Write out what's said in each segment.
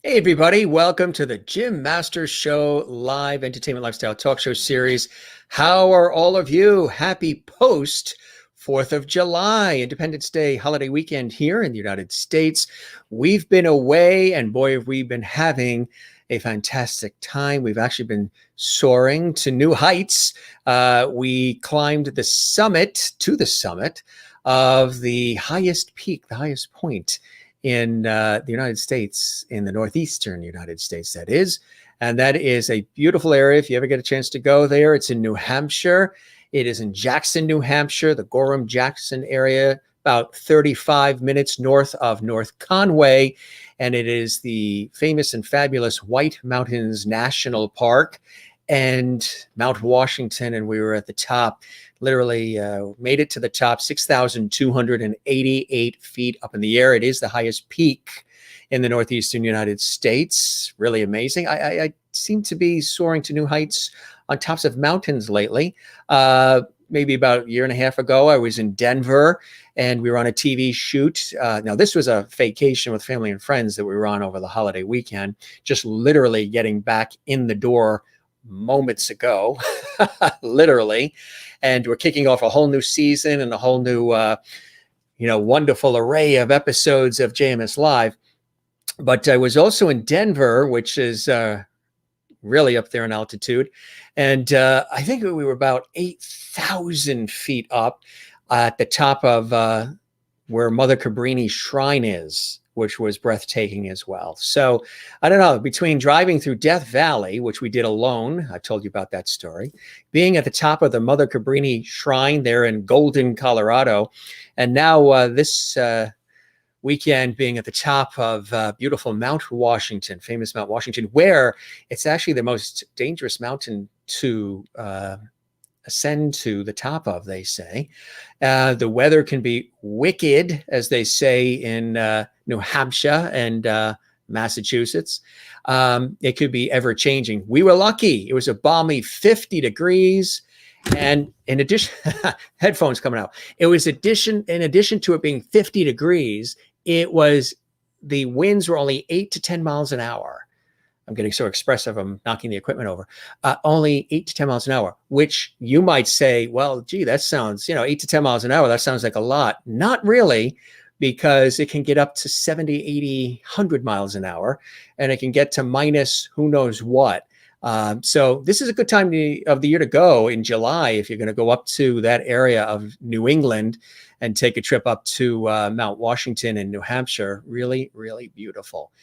Hey, everybody. Welcome to the Jim Masters Show live entertainment lifestyle talk show series. How are all of you? Happy post 4th of July, Independence Day holiday weekend here in the United States. We've been away, and boy, have we been having a fantastic time. We've actually been soaring to new heights. We climbed the summit of the highest peak, the highest point in the United States, in the northeastern United States, that is. And that is a beautiful area. If you ever get a chance to go there, it's in New Hampshire. It is in Jackson, New Hampshire, the Gorham-Jackson area, about 35 minutes north of North Conway. And it is the famous and fabulous White Mountains National Park and Mount Washington. And we were at the top, literally made it to the top, 6,288 feet up in the air. It is the highest peak in the northeastern United States. Really amazing. I seem to be soaring to new heights on tops of mountains lately. Maybe about a year and a half ago, I was in Denver and we were on a TV shoot. Now, this was a vacation with family and friends that we were on over the holiday weekend, just literally getting back in the door moments ago, literally. And we're kicking off a whole new season and a whole new, wonderful array of episodes of JMS Live. But I was also in Denver, which is really up there in altitude. And I think we were about 8,000 feet up at the top of where Mother Cabrini Shrine is, which was breathtaking as well. So I don't know, between driving through Death Valley, which we did alone, I told you about that story, being at the top of the Mother Cabrini Shrine there in Golden, Colorado, and now this weekend being at the top of beautiful Mount Washington, famous Mount Washington, where it's actually the most dangerous mountain to ascend to the top of, they say. The weather can be wicked, as they say in New Hampshire and Massachusetts. It could be ever changing. We were lucky. It was a balmy 50 degrees. And in addition, headphones coming out. It was in addition to it being 50 degrees, the winds were only 8 to 10 miles an hour. I'm getting so expressive, I'm knocking the equipment over. Only 8 to 10 miles an hour, which you might say, well, gee, that sounds, 8 to 10 miles an hour, that sounds like a lot. Not really, because it can get up to 70, 80, 100 miles an hour, and it can get to minus who knows what. So this is a good time of the year to go in July if you're going to go up to that area of New England and take a trip up to Mount Washington in New Hampshire. Really, really beautiful.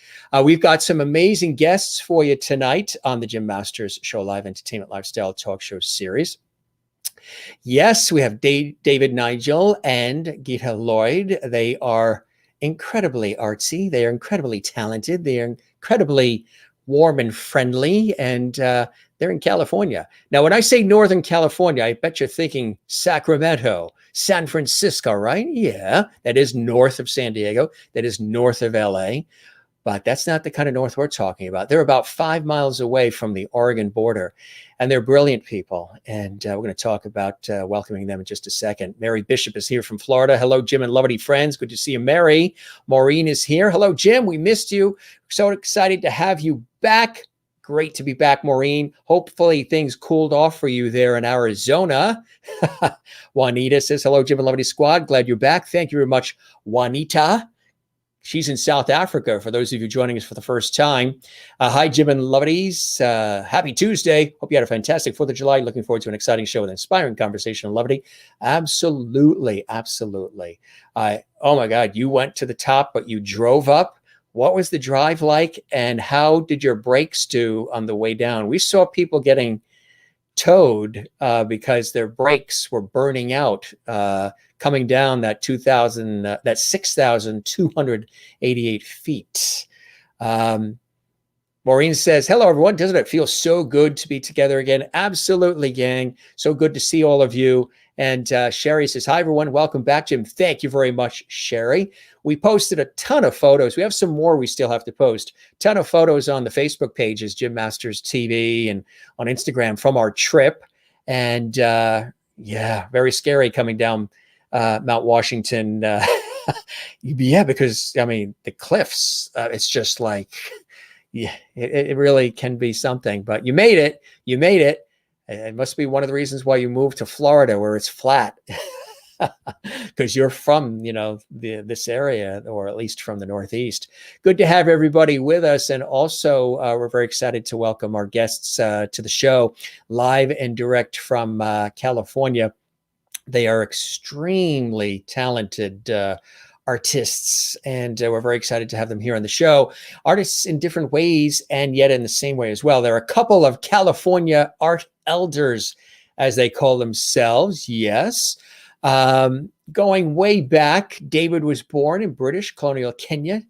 We've got some amazing guests for you tonight on the Jim Masters Show Live Entertainment Lifestyle Talk Show Series. Yes, we have David Nigel and GITA LLOYD. They are incredibly artsy. They are incredibly talented. They are incredibly warm and friendly, and they're in California. Now, when I say Northern California, I bet you're thinking Sacramento, San Francisco, right? Yeah, that is north of San Diego. That is north of LA. But that's not the kind of north we're talking about. They're about 5 miles away from the Oregon border, and they're brilliant people. And we're going to talk about welcoming them in just a second. Mary Bishop is here from Florida. Hello, Jim and Lovely friends. Good to see you, Mary. Maureen is here. Hello, Jim. We missed you. So excited to have you back. Great to be back, Maureen. Hopefully things cooled off for you there in Arizona. Juanita says, hello, Jim and Lovely squad. Glad you're back. Thank you very much, Juanita. She's in South Africa, for those of you joining us for the first time. Hi, Jim and Lovelies. Happy Tuesday. Hope you had a fantastic 4th of July. Looking forward to an exciting show with inspiring conversation and levity. Absolutely, absolutely. Oh, my God, you went to the top, but you drove up. What was the drive like, and how did your brakes do on the way down? We saw people getting towed because their brakes were burning out coming down that 6,288 feet. Maureen says, hello, everyone. Doesn't it feel so good to be together again? Absolutely, gang. So good to see all of you. And Sherry says, hi, everyone. Welcome back, Jim. Thank you very much, Sherry. We posted a ton of photos. We have some more we still have to post. Ton of photos on the Facebook pages, Jim Masters TV, and on Instagram from our trip. And yeah, very scary coming down Mount Washington. Yeah, because, I mean, the cliffs, it's just like, Yeah, it really can be something, but you made it. You made it. It must be one of the reasons why you moved to Florida where it's flat. Because you're from, this area, or at least from the Northeast. Good to have everybody with us. And also, we're very excited to welcome our guests to the show, live and direct from California. They are extremely talented artists, and we're very excited to have them here on the show. Artists in different ways, and yet in the same way as well. They're a couple of California art elders, as they call themselves. Yes. Going way back, David was born in British colonial Kenya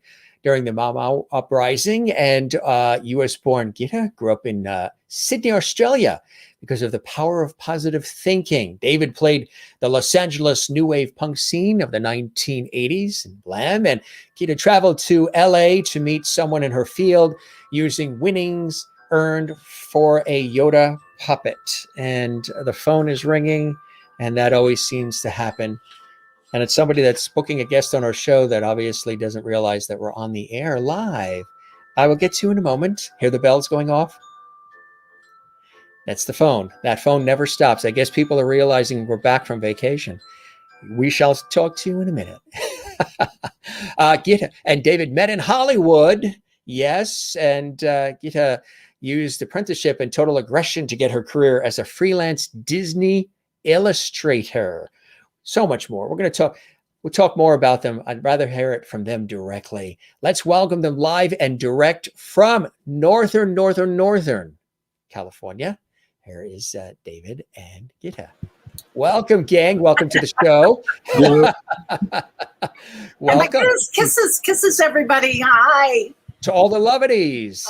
during the Mau Mau uprising, and US-born GITA grew up in Sydney, Australia, because of the power of positive thinking. David played the Los Angeles new wave punk scene of the 1980s and glam, and GITA traveled to LA to meet someone in her field using winnings earned for a Yoda puppet. And the phone is ringing, and that always seems to happen. And it's somebody that's booking a guest on our show that obviously doesn't realize that we're on the air live. I will get to you in a moment. Hear the bells going off? That's the phone. That phone never stops. I guess people are realizing we're back from vacation. We shall talk to you in a minute. GITA and David met in Hollywood. Yes, and GITA used apprenticeship and total aggression to get her career as a freelance Disney illustrator. So much more. We'll talk more about them. I'd rather hear it from them directly. Let's welcome them live and direct from northern California. Here is David and GITA. Welcome, gang. Welcome to the show. Welcome. Kisses, everybody. Hi. To all the lovedies.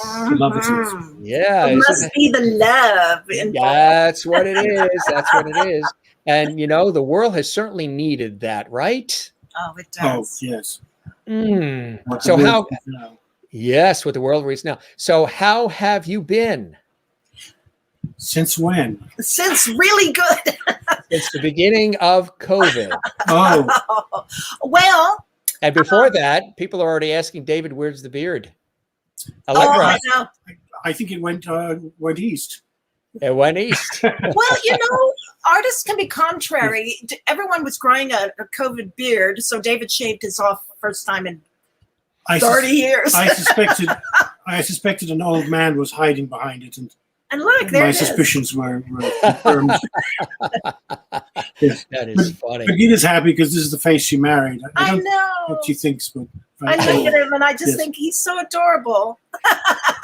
Yeah. It must be the love. That's what it is. That's what it is. And, the world has certainly needed that, right? Oh, it does. Oh, yes. So how, yes, what the world reads now. So how have you been? Since when? Since really good. Since the beginning of COVID. Oh. Well. And before that, people are already asking, David, where's the beard? I know. I think it went east. It went east. Well, artists can be contrary. Everyone was growing a COVID beard, so David shaved his off first time in 30 years. I suspected an old man was hiding behind it, and look, there my it is. suspicions were confirmed. Yes. That is funny. But GITA's happy because this is the face she married. I don't know what she thinks, but I look at him and I just think he's so adorable.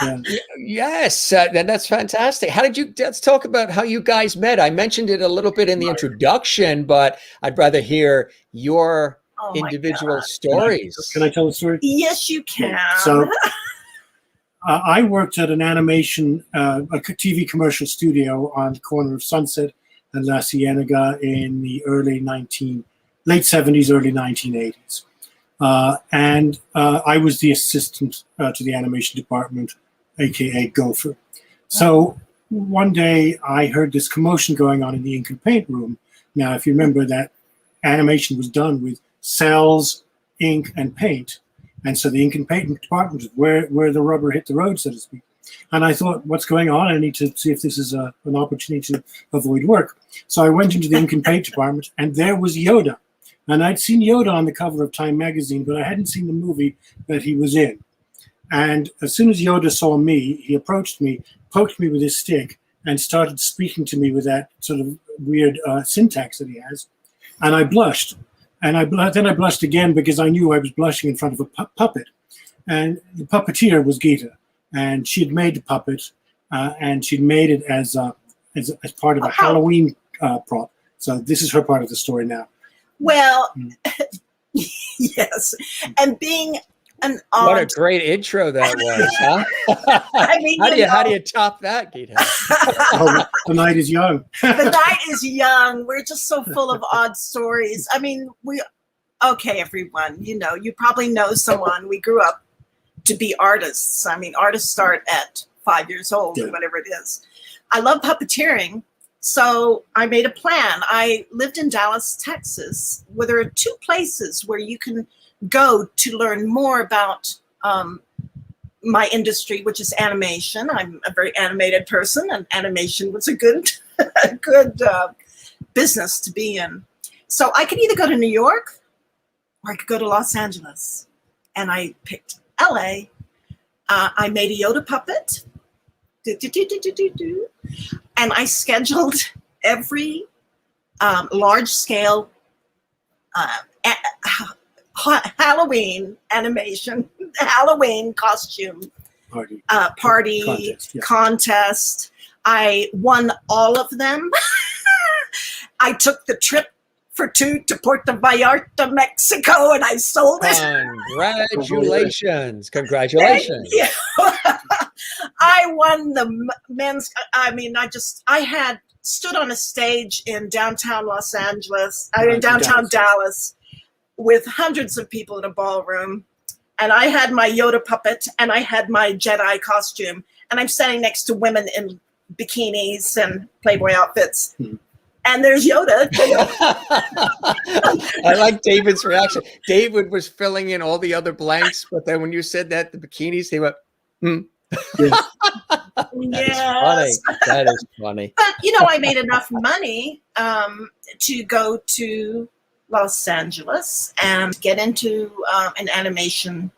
Yeah. Yes, that's fantastic. Let's talk about how you guys met. I mentioned it a little bit in the introduction, but I'd rather hear your individual stories. Can I tell the story? Yes, you can. So I worked at an animation, a TV commercial studio on the corner of Sunset and La Cienega in the late 70s, early 1980s. And I was the assistant to the animation department, aka gopher. So one day I heard this commotion going on in the ink and paint room. Now, if you remember, that animation was done with cells, ink, and paint. And so the ink and paint department is where the rubber hit the road, so to speak. And I thought, what's going on? I need to see if this is an opportunity to avoid work. So I went into the ink and paint department, and there was Yoda. And I'd seen Yoda on the cover of Time magazine, but I hadn't seen the movie that he was in. And as soon as Yoda saw me, he approached me, poked me with his stick, and started speaking to me with that sort of weird syntax that he has. And I blushed. And then I blushed again because I knew I was blushing in front of a puppet. And the puppeteer was GITA. And she had made the puppet, and she'd made it as part of a Halloween prop. So this is her part of the story now. Well, yes. And being an what a great intro that was, huh? I mean, how do you top that, GITA? The night is young. The night is young. We're just so full of odd stories. I mean, okay, everyone, you probably know someone. We grew up to be artists. I mean, artists start at 5 years old, or whatever it is. I love puppeteering. So I made a plan. I lived in Dallas, Texas, where there are 2 places where you can go to learn more about my industry, which is animation. I'm a very animated person, and animation was a good, a good business to be in. So I could either go to New York or I could go to Los Angeles. And I picked LA. I made a Yoda puppet. And I scheduled every large-scale Halloween animation, Halloween costume party contest. I won all of them. I took the trip for two to Puerto Vallarta, Mexico, and I sold it. Congratulations. Congratulations. I won the men's, I had stood on a stage in downtown Los Angeles, downtown Dallas, with hundreds of people in a ballroom. And I had my Yoda puppet and I had my Jedi costume. And I'm standing next to women in bikinis and Playboy outfits. And there's Yoda. I like David's reaction. David was filling in all the other blanks, but then when you said that, the bikinis, he went, Yes. Funny. That is funny. But, I made enough money to go to Los Angeles and get into an animation,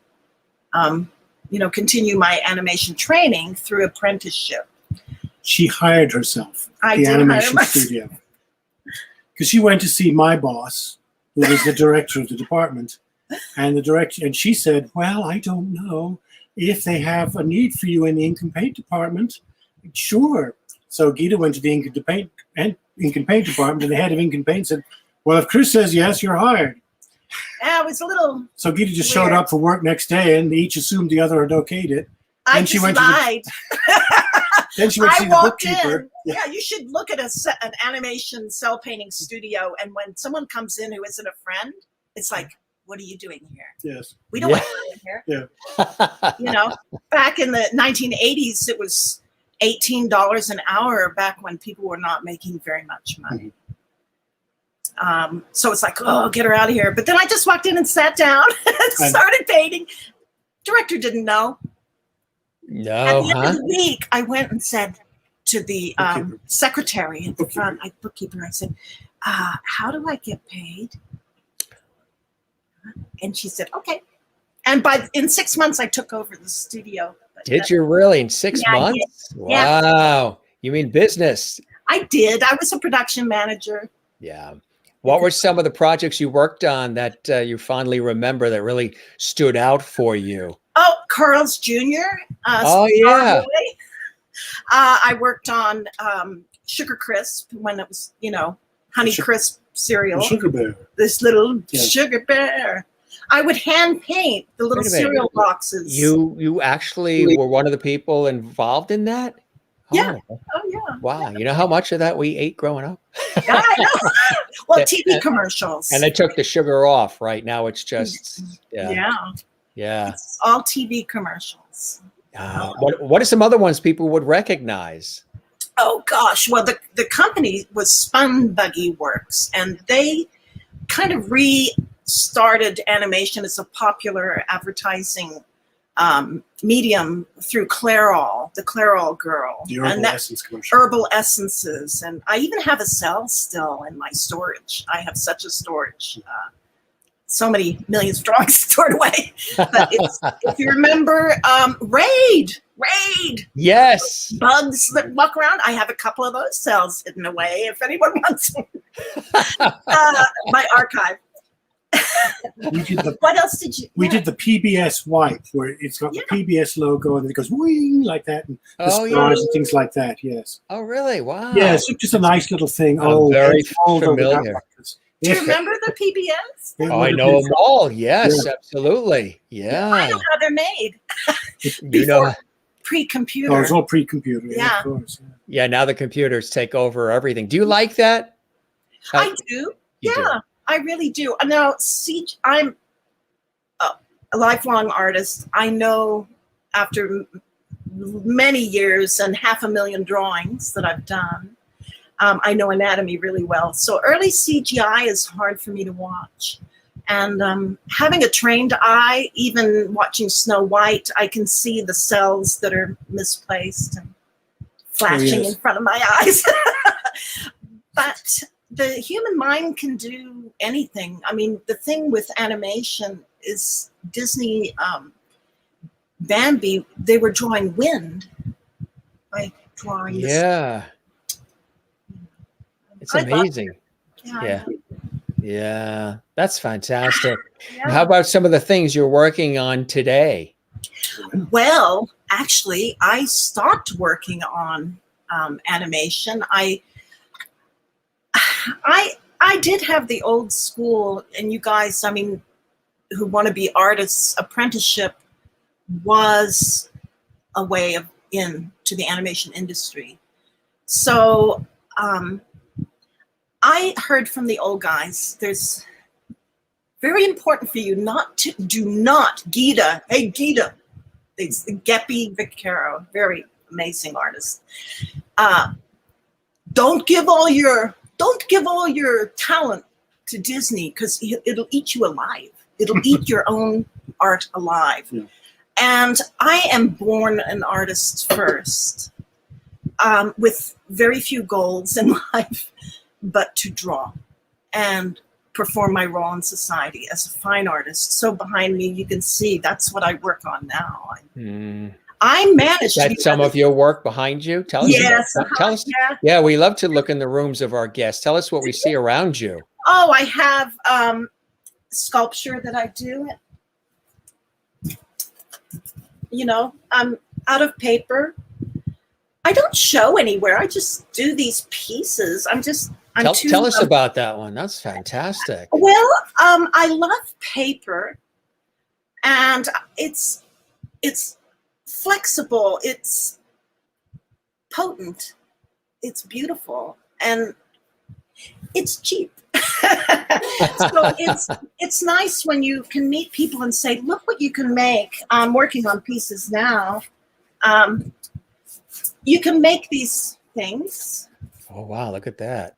continue my animation training through apprenticeship. She hired herself at the animation studio. Because she went to see my boss, who was the director of the department, and she said, well, I don't know if they have a need for you in the ink and paint department. Sure. So GITA went to the ink and paint department, and the head of ink and paint said, well, if Chris says yes, you're hired. Yeah, it was a little So GITA just showed up for work next day, and they each assumed the other had okayed it. I just lied. Then she went to see the bookkeeper. Yeah, you should look at an animation cell painting studio, and when someone comes in who isn't a friend, it's like, what are you doing here? Yes. We don't want you in here. Yeah. Back in the 1980s, it was $18 an hour back when people were not making very much money. So it's like, oh, get her out of here. But then I just walked in and sat down and started painting. Director didn't know. No, At the end of the week, I went and said to the secretary at the front, bookkeeper, I said, how do I get paid? And she said, okay. And in 6 months, I took over the studio. Did you really? In 6 months? Wow. Yeah. You mean business? I did. I was a production manager. Yeah. What were some of the projects you worked on that you fondly remember that really stood out for you? Oh, Carl's Jr. Oh, yeah. I worked on Sugar Crisp when it was, Honey Crisp cereal. Sugar Bear. This little Sugar Bear. I would hand paint the little cereal boxes. You actually were one of the people involved in that? Yeah. Oh, yeah. Wow. You know how much of that we ate growing up? Yeah, I know. Well, TV commercials. And they took the sugar off. Right now it's just, Yeah. It's all TV commercials. What are some other ones people would recognize? Oh, gosh. Well, the company was Spun Buggy Works, and they kind of restarted animation as a popular advertising medium through Clairol, the Clairol girl. The Herbal Essence commercial. Herbal Essences. And I even have a cell still in my storage. I have such a storage. So many millions of drawings stored away. But if you remember, Raid. Yes. Bugs that walk around. I have a couple of those cells hidden away if anyone wants them. My archive. What else did you? We did the PBS wipe, where it's got the PBS logo and it goes wing like that, and the stars and things like that. Yes. Oh, really? Wow. Yeah, it's just a nice little thing. Very familiar. Do you remember the PBS? Oh, I know them all. Yes, absolutely. Yeah. I know how they're made. You know, pre-computer. Oh, it's all pre-computer. Yeah. Of course. Yeah. Now the computers take over everything. Do you like that? I do. Yeah. I really do. Now, I'm a lifelong artist. I know after many years and 500,000 drawings that I've done, I know anatomy really well. So early CGI is hard for me to watch. And having a trained eye, even watching Snow White, I can see the cells that are misplaced and flashing in front of my eyes. But the human mind can do anything. I mean, the thing with animation is Disney, Bambi, they were drawing wind by drawing this. Yeah. It's amazing. Yeah. Yeah. That's fantastic. Yeah. How about some of the things you're working on today? Well, actually, I stopped working on animation. I did have the old school, and you guys, I mean, who want to be artists, apprenticeship was a way of into the animation industry. So I heard from the old guys, there's very important for you do not, GITA, hey GITA, it's Geppy Vaquero, very amazing artist. Don't give all your talent to Disney, because it'll eat you alive. It'll eat your own art alive. Yeah. And I am born an artist first, with very few goals in life, but to draw and perform my role in society as a fine artist. So behind me, you can see that's what I work on now. I managed to That's some of your work behind you. Tell us. Yes. Tell us. Yeah, we love to look in the rooms of our guests. Tell us what we see around you. Oh, I have sculpture that I do. You know, out of paper. I don't show anywhere. I just do these pieces. Tell us about that one. That's fantastic. Well, I love paper, and it's flexible, it's potent, it's beautiful, and it's cheap. So it's nice when you can meet people and say, look what you can make. I'm working on pieces now. You can make these things. Oh, wow, look at that.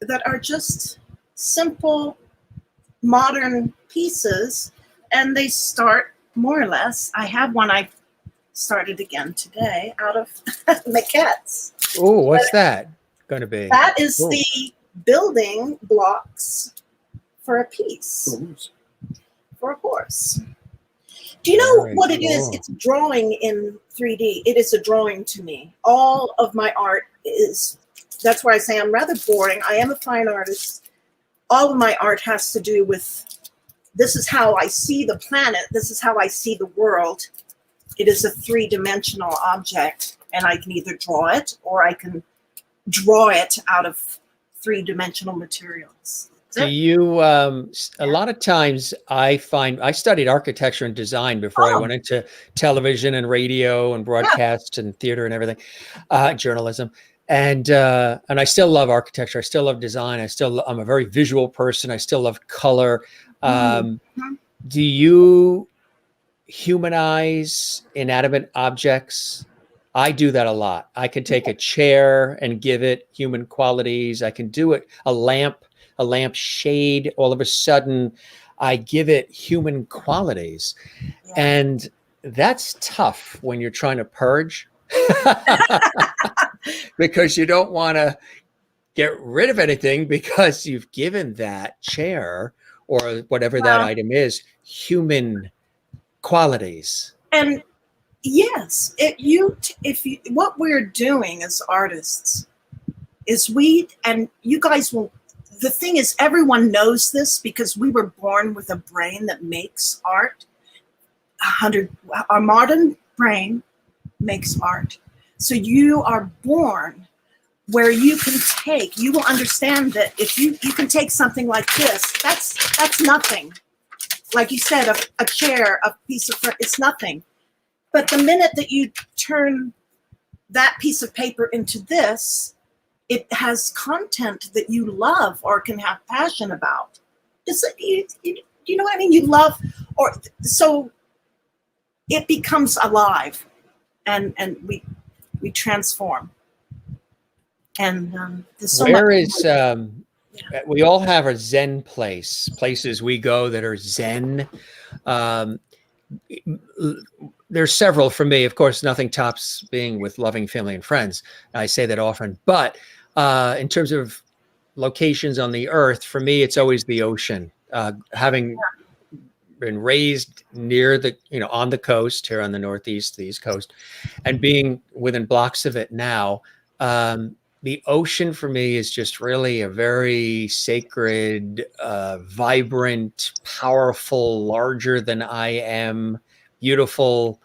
That are just simple, modern pieces, and they start more or less. I have one I started again today out of maquettes. Oh, what's that going to be? That is the building blocks for a piece, for a horse. Do you know what it is? It's drawing in 3D. It is a drawing to me. All of my art is, that's why I say I'm rather boring. I am a fine artist. All of my art has to do with, this is how I see the planet. This is how I see the world. It is a three-dimensional object, and I can either draw it or I can draw it out of three-dimensional materials. Do you, a lot of times I find, I studied architecture and design before I went into television and radio and broadcast and theater and everything, journalism. And I still love architecture. I still love design. I'm a very visual person. I still love color. Do you humanize inanimate objects? I do that a lot. I can take a chair and give it human qualities. I can do it, a lamp shade. All of a sudden, I give it human qualities. Yeah. And that's tough when you're trying to purge. Because you don't want to get rid of anything because you've given that chair or whatever that item is human qualities. And yes, what we're doing as artists is you guys will, the thing is, everyone knows this because we were born with a brain that makes art. Our modern brain makes art. So you are born where you will understand that if you can take something like this, that's nothing. Like you said, a chair, a piece of, it's nothing. But the minute that you turn that piece of paper into this, it has content that you love or can have passion about. You know what I mean? You love, so it becomes alive, and we transform. And there's so where much. is We all have a Zen places we go that are Zen. Um, there's several for me. Of course, nothing tops being with loving family and friends. I say that often. But in terms of locations on the earth, for me, it's always the ocean. Having been raised near the, on the coast here on the Northeast, the East Coast, and being within blocks of it now, the ocean for me is just really a very sacred, vibrant, powerful, larger than I am, beautiful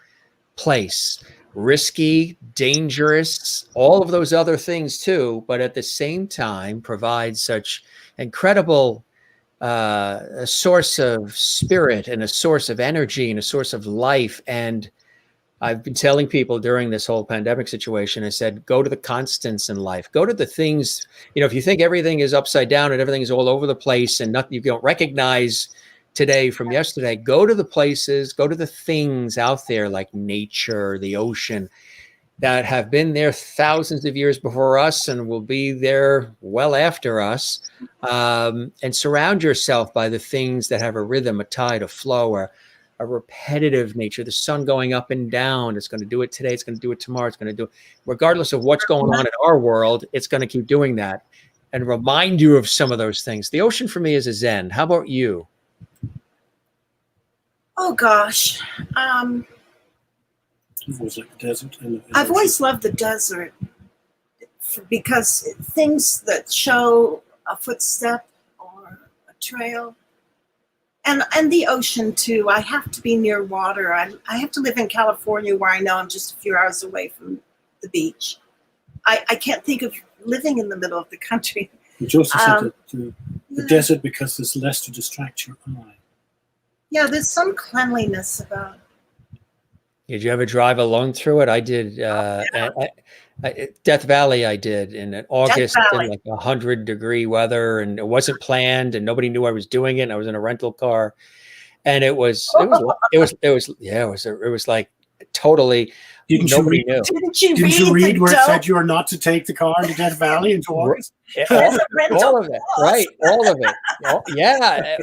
place. Risky, dangerous, all of those other things too, but at the same time provides such incredible a source of spirit and a source of energy and a source of life. And I've been telling people during this whole pandemic situation, I said, go to the constants in life, go to the things, if you think everything is upside down and everything is all over the place and nothing, you don't recognize today from yesterday, go to the places, go to the things out there like nature, the ocean, that have been there thousands of years before us and will be there well after us, and surround yourself by the things that have a rhythm, a tide, a flow, a repetitive nature. The sun going up and down, it's going to do it today, it's going to do it tomorrow, it's going to do it regardless of what's going on in our world, it's going to keep doing that and remind you of some of those things. The ocean for me is a Zen. How about you? Oh gosh. I've always liked the desert. I've always loved the desert because things that show a footstep or a trail, and the ocean too. I have to be near water. I have to live in California where I know I'm just a few hours away from the beach. I can't think of living in the middle of the country. But you also said that the desert because there's less to distract your eye. Yeah, there's some cleanliness about it. Did you ever drive alone through it? I did. Death Valley, I did in August in like 100-degree weather, and it wasn't planned, and nobody knew I was doing it. And I was in a rental car, and it was like totally. Nobody knew. Didn't you read where it said you are not to take the car into Death Valley into August? All of it, right? All of it. Yeah.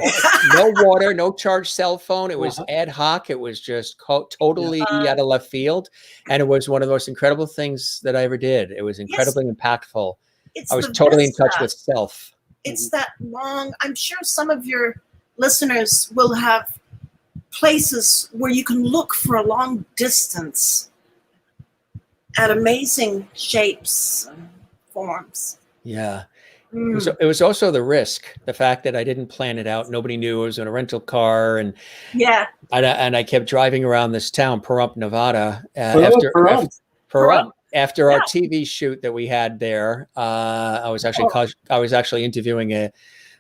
No water, no charged cell phone. It was ad hoc. It was just totally out of left field. And it was one of the most incredible things that I ever did. It was incredibly impactful. I was totally in touch with self. It's that long, I'm sure some of your listeners will have places where you can look for a long distance at amazing shapes and forms. Yeah. It was also the risk, the fact that I didn't plan it out. Nobody knew I was in a rental car. And I kept driving around this town, Pahrump, Nevada. After our TV shoot that we had there, I was actually interviewing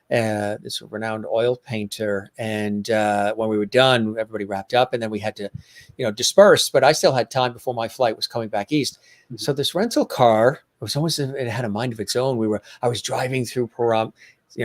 this renowned oil painter. And when we were done, everybody wrapped up and then we had to, disperse, but I still had time before my flight was coming back east. So this rental car, it had a mind of its own. I was driving through Pahrump,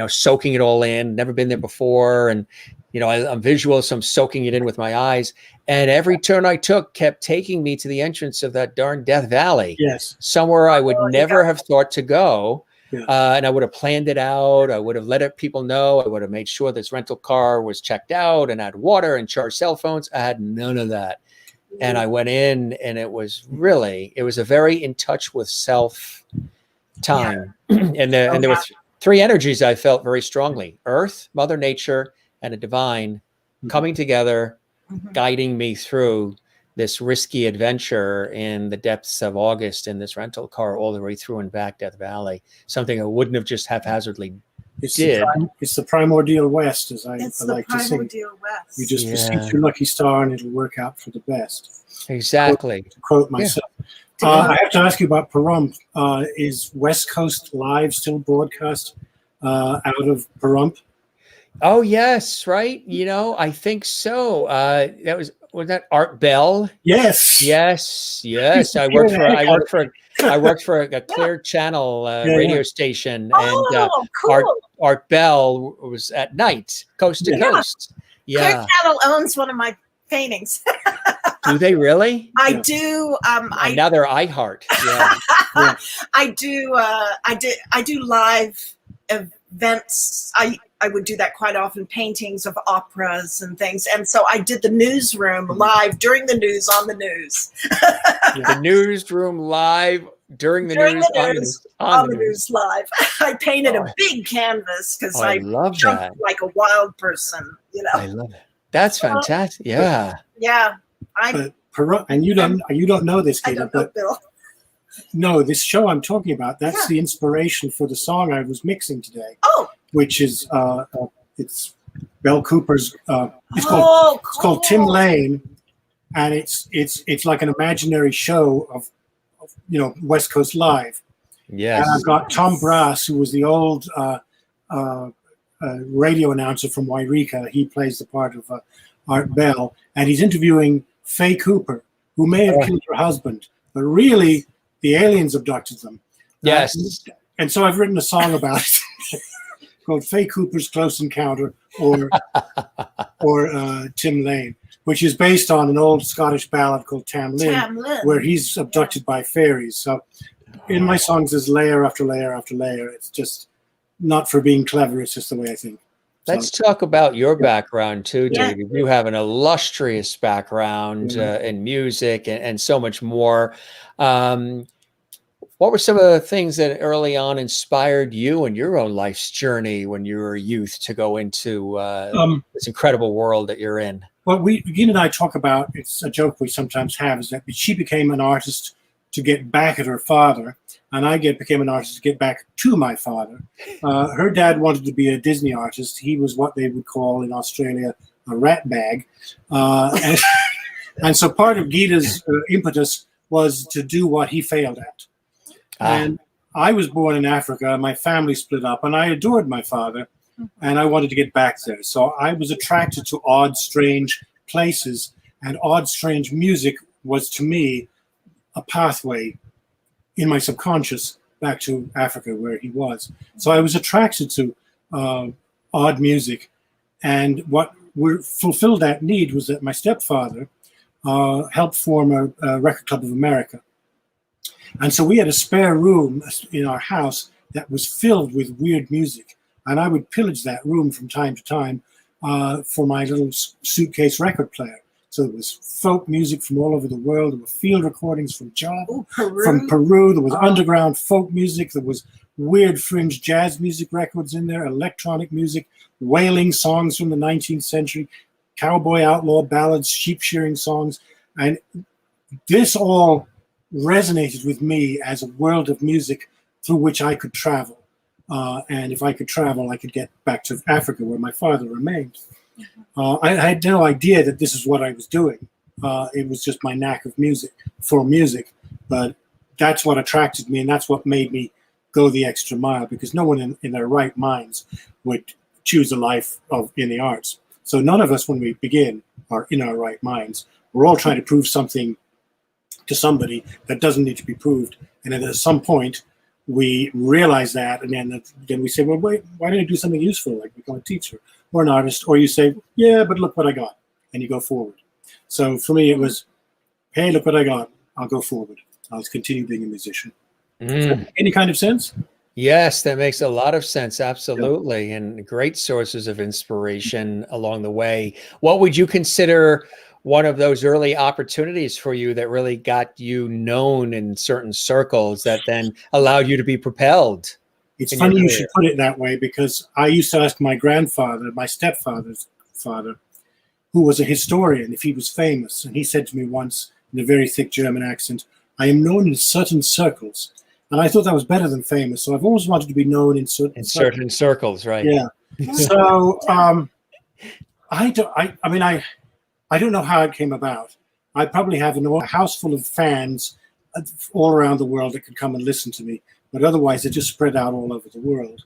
soaking it all in, never been there before. And, I'm visual, so I'm soaking it in with my eyes. And every turn I took kept taking me to the entrance of that darn Death Valley. Yes. Somewhere I would never have thought to go. Yeah. And I would have planned it out. I would have let people know. I would have made sure this rental car was checked out and had water and charged cell phones. I had none of that. And I went in and it was a very in touch with self time. And there were three energies I felt very strongly: Earth, Mother Nature, and a divine coming together, guiding me through this risky adventure in the depths of August in this rental car all the way through and back Death Valley, something I wouldn't have just haphazardly did. It's the primordial West, as I like to say. West. You just beseech your lucky star and it'll work out for the best. Exactly. To quote myself. Yeah. I have to ask you about Pahrump. Is West Coast Live still broadcast out of Pahrump? Oh, yes, right. I think so. Was that Art Bell? Yes. I worked for a Clear Channel radio station, and cool. Art Bell was at night, coast to coast. Yeah. Clear Channel owns one of my paintings. Do they really? I do. Now they're iHeart. Yeah. I do live events. I would do that quite often, paintings of operas and things. And so I did the newsroom live during the news on the news. The newsroom live during the During news, the news, on the news live. I painted a big canvas because I love jumped that. like a wild person, you know. I love it. That's fantastic. Yeah. Yeah. And you don't know this, I Gita, don't know, but Bill. no, this show I'm talking about, that's the inspiration for the song I was mixing today. Oh. Which is it's Bell Cooper's it's called Tim Lane, and it's like an imaginary show of West Coast Live. Yes. And I've got Tom Brass, who was the old radio announcer from Wairika. He plays the part of Art Bell, and he's interviewing Faye Cooper, who may have killed her husband, but really the aliens abducted them. Yes. And so I've written a song about it called Faye Cooper's Close Encounter, or Tim Lane, which is based on an old Scottish ballad called Tam Lin, where he's abducted by fairies. So in my songs there's layer after layer after layer. It's just not for being clever, it's just the way I think. Let's talk about your background too, David. You have an illustrious background in music and so much more. What were some of the things that early on inspired you in your own life's journey when you were a youth to go into this incredible world that you're in? Well, Gina and I talk about, it's a joke we sometimes have, is that she became an artist to get back at her father, and I became an artist to get back to my father. Her dad wanted to be a Disney artist. He was what they would call in Australia a rat bag. And so part of Gita's impetus was to do what he failed at. And I was born in Africa. My family split up, and I adored my father, and I wanted to get back there. So I was attracted to odd, strange places, and odd, strange music was, to me, a pathway in my subconscious back to Africa, where he was. So I was attracted to odd music, and what fulfilled that need was that my stepfather helped form a Record Club of America. And so we had a spare room in our house that was filled with weird music. And I would pillage that room from time to time for my little suitcase record player. So there was folk music from all over the world. There were field recordings from Java, from Peru. There was underground folk music. There was weird fringe jazz music records in there, electronic music, wailing songs from the 19th century, cowboy outlaw ballads, sheep shearing songs. And this all resonated with me as a world of music through which I could travel. And if I could travel, I could get back to Africa where my father remained. I had no idea that this is what I was doing. It was just my knack of music, but that's what attracted me, and that's what made me go the extra mile, because no one in their right minds would choose a life in the arts. So none of us, when we begin, are in our right minds. We're all trying to prove something to somebody that doesn't need to be proved. And then at some point, we realize that, and then we say, well, wait, why don't I do something useful, like become a teacher or an artist? Or you say, yeah, but look what I got, and you go forward. So for me, it was, hey, look what I got. I'll go forward. I'll continue being a musician. Any kind of sense? Yes, that makes a lot of sense. Absolutely. And great sources of inspiration along the way. What would you consider one of those early opportunities for you that really got you known in certain circles that then allowed you to be propelled? It's funny you should put it that way, because I used to ask my grandfather, my stepfather's father, who was a historian, if he was famous. And he said to me once in a very thick German accent, "I am known in certain circles." And I thought that was better than famous. So I've always wanted to be known in certain circles, right? Yeah. So I don't know how it came about. I probably have a house full of fans all around the world that could come and listen to me, but otherwise they're just spread out all over the world.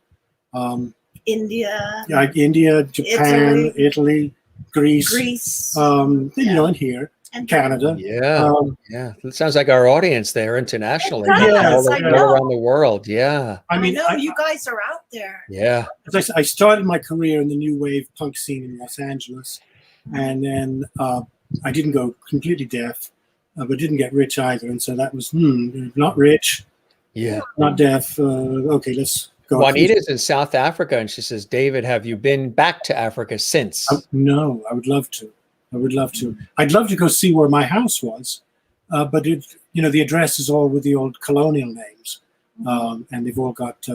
India, Japan, Italy, Greece, and here, and Canada. Yeah. It sounds like our audience there internationally, all around the world. Yeah. I know you guys are out there. Yeah. I started my career in the new wave punk scene in Los Angeles. And then I didn't go completely deaf, but didn't get rich either. And so that was, not rich, not deaf. Okay, let's go. Juanita's in South Africa, and she says, David, have you been back to Africa since? No, I would love to. I would love to. I'd love to go see where my house was, but it, you know, the address is all with the old colonial names, and they've all got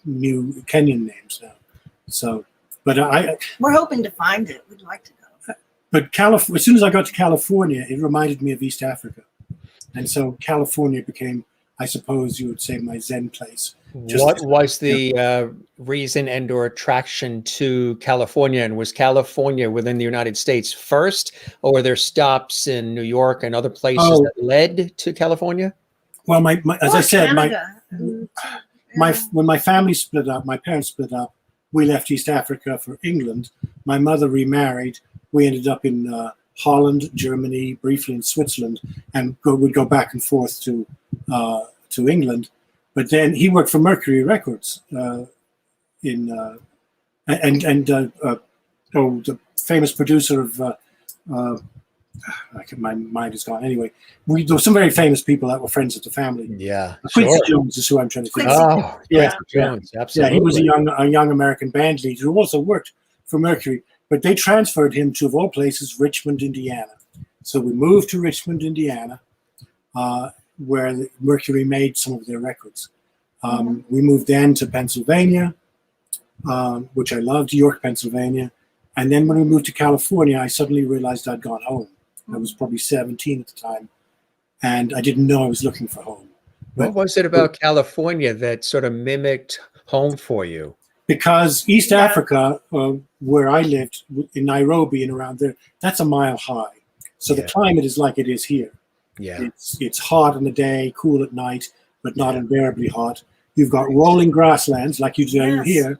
new Kenyan names now. So, but we're hoping to find it. We'd like to go. But as soon as I got to California, it reminded me of East Africa, and so California became, I suppose you would say, my Zen place. What was the reason and or attraction to California? And was California within the United States first, or were there stops in New York and other places that led to California? Well, as I said, Canada. when my family split up, my parents split up, we left East Africa for England. My mother remarried. We ended up in Holland, Germany, briefly in Switzerland, and would go back and forth to England. But then he worked for Mercury Records the famous producer of my mind is gone. Anyway, there were some very famous people that were friends of the family. Yeah, Quincy Jones is who I'm trying to think. Oh, yeah, Jones, absolutely. Yeah, he was a young American band leader who also worked for Mercury. But they transferred him to, of all places, Richmond, Indiana. So we moved to Richmond, Indiana, where Mercury made some of their records. We moved then to Pennsylvania, which I loved, York, Pennsylvania. And then when we moved to California, I suddenly realized I'd gone home. I was probably 17 at the time, and I didn't know I was looking for home. What was it about California that sort of mimicked home for you? Because East Africa, where I lived, in Nairobi and around there, that's a mile high. So the climate is like it is here. Yeah, it's hot in the day, cool at night, but not unbearably hot. You've got rolling grasslands like you do here,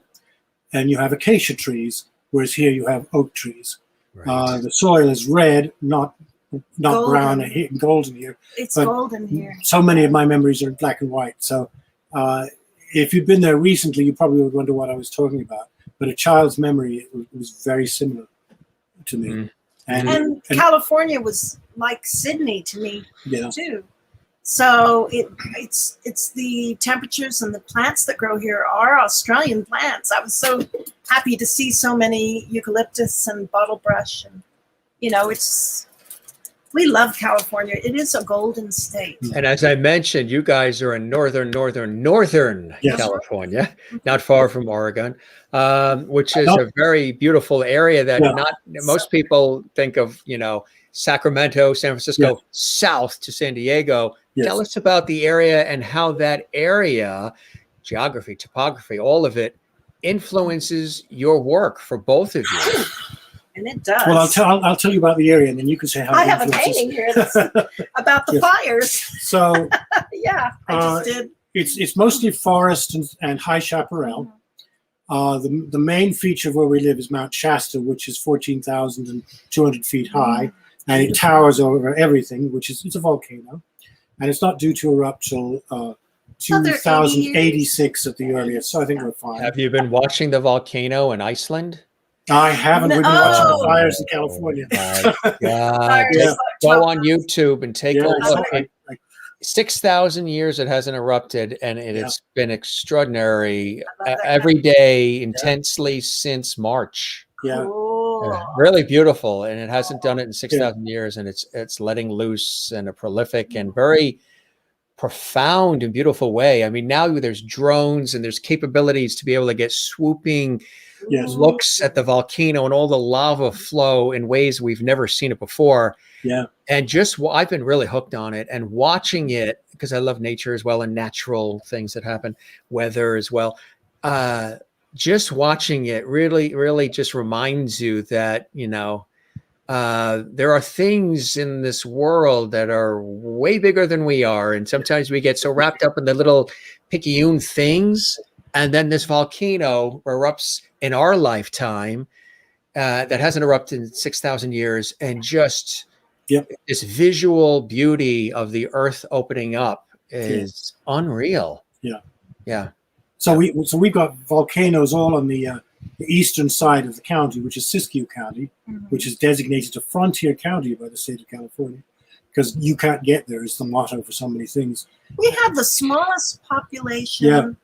and you have acacia trees, whereas here you have oak trees. Right. The soil is red, not golden. Brown and golden here. It's golden here. So many of my memories are black and white. So if you've been there recently, you probably would wonder what I was talking about. But a child's memory, it was very similar to me. And California was like Sydney to me too. So it's the temperatures and the plants that grow here are Australian plants. I was so happy to see so many eucalyptus and bottlebrush, and we love California. It is a golden state. And as I mentioned, you guys are in northern California, not far from Oregon, which is a very beautiful area that most people think of, Sacramento, San Francisco, south to San Diego. Yes. Tell us about the area and how that area, geography, topography, all of it influences your work for both of you. And it does. Well, I'll tell you about the area, and then you can say how. I have a painting here that's about the fires. So I just did. It's mostly forest and high chaparral. The main feature of where we live is Mount Shasta, which is 14,200 feet high, and it towers over everything. It's a volcano, and it's not due to erupt till 2086 at the earliest. So I think we're fine. Have you been watching the volcano in Iceland? I haven't. We've been watching the fires in California. Go on YouTube and take a look. 6,000 years it hasn't erupted, and it's been extraordinary every day, intensely since March. Really beautiful, and it hasn't done it in 6,000 years, and it's letting loose in a prolific and very profound and beautiful way. I mean, now there's drones and there's capabilities to be able to get swooping looks at the volcano and all the lava flow in ways we've never seen it before. And I've been really hooked on it and watching it because I love nature as well and natural things that happen, weather as well. Just watching it really, really just reminds you that, there are things in this world that are way bigger than we are. And sometimes we get so wrapped up in the little picayune things. And then this volcano erupts in our lifetime that hasn't erupted in 6,000 years. And just this visual beauty of the earth opening up is unreal. So we've got volcanoes all on the eastern side of the county, which is Siskiyou County, which is designated a frontier county by the state of California, because you can't get there is the motto for so many things. We have the smallest population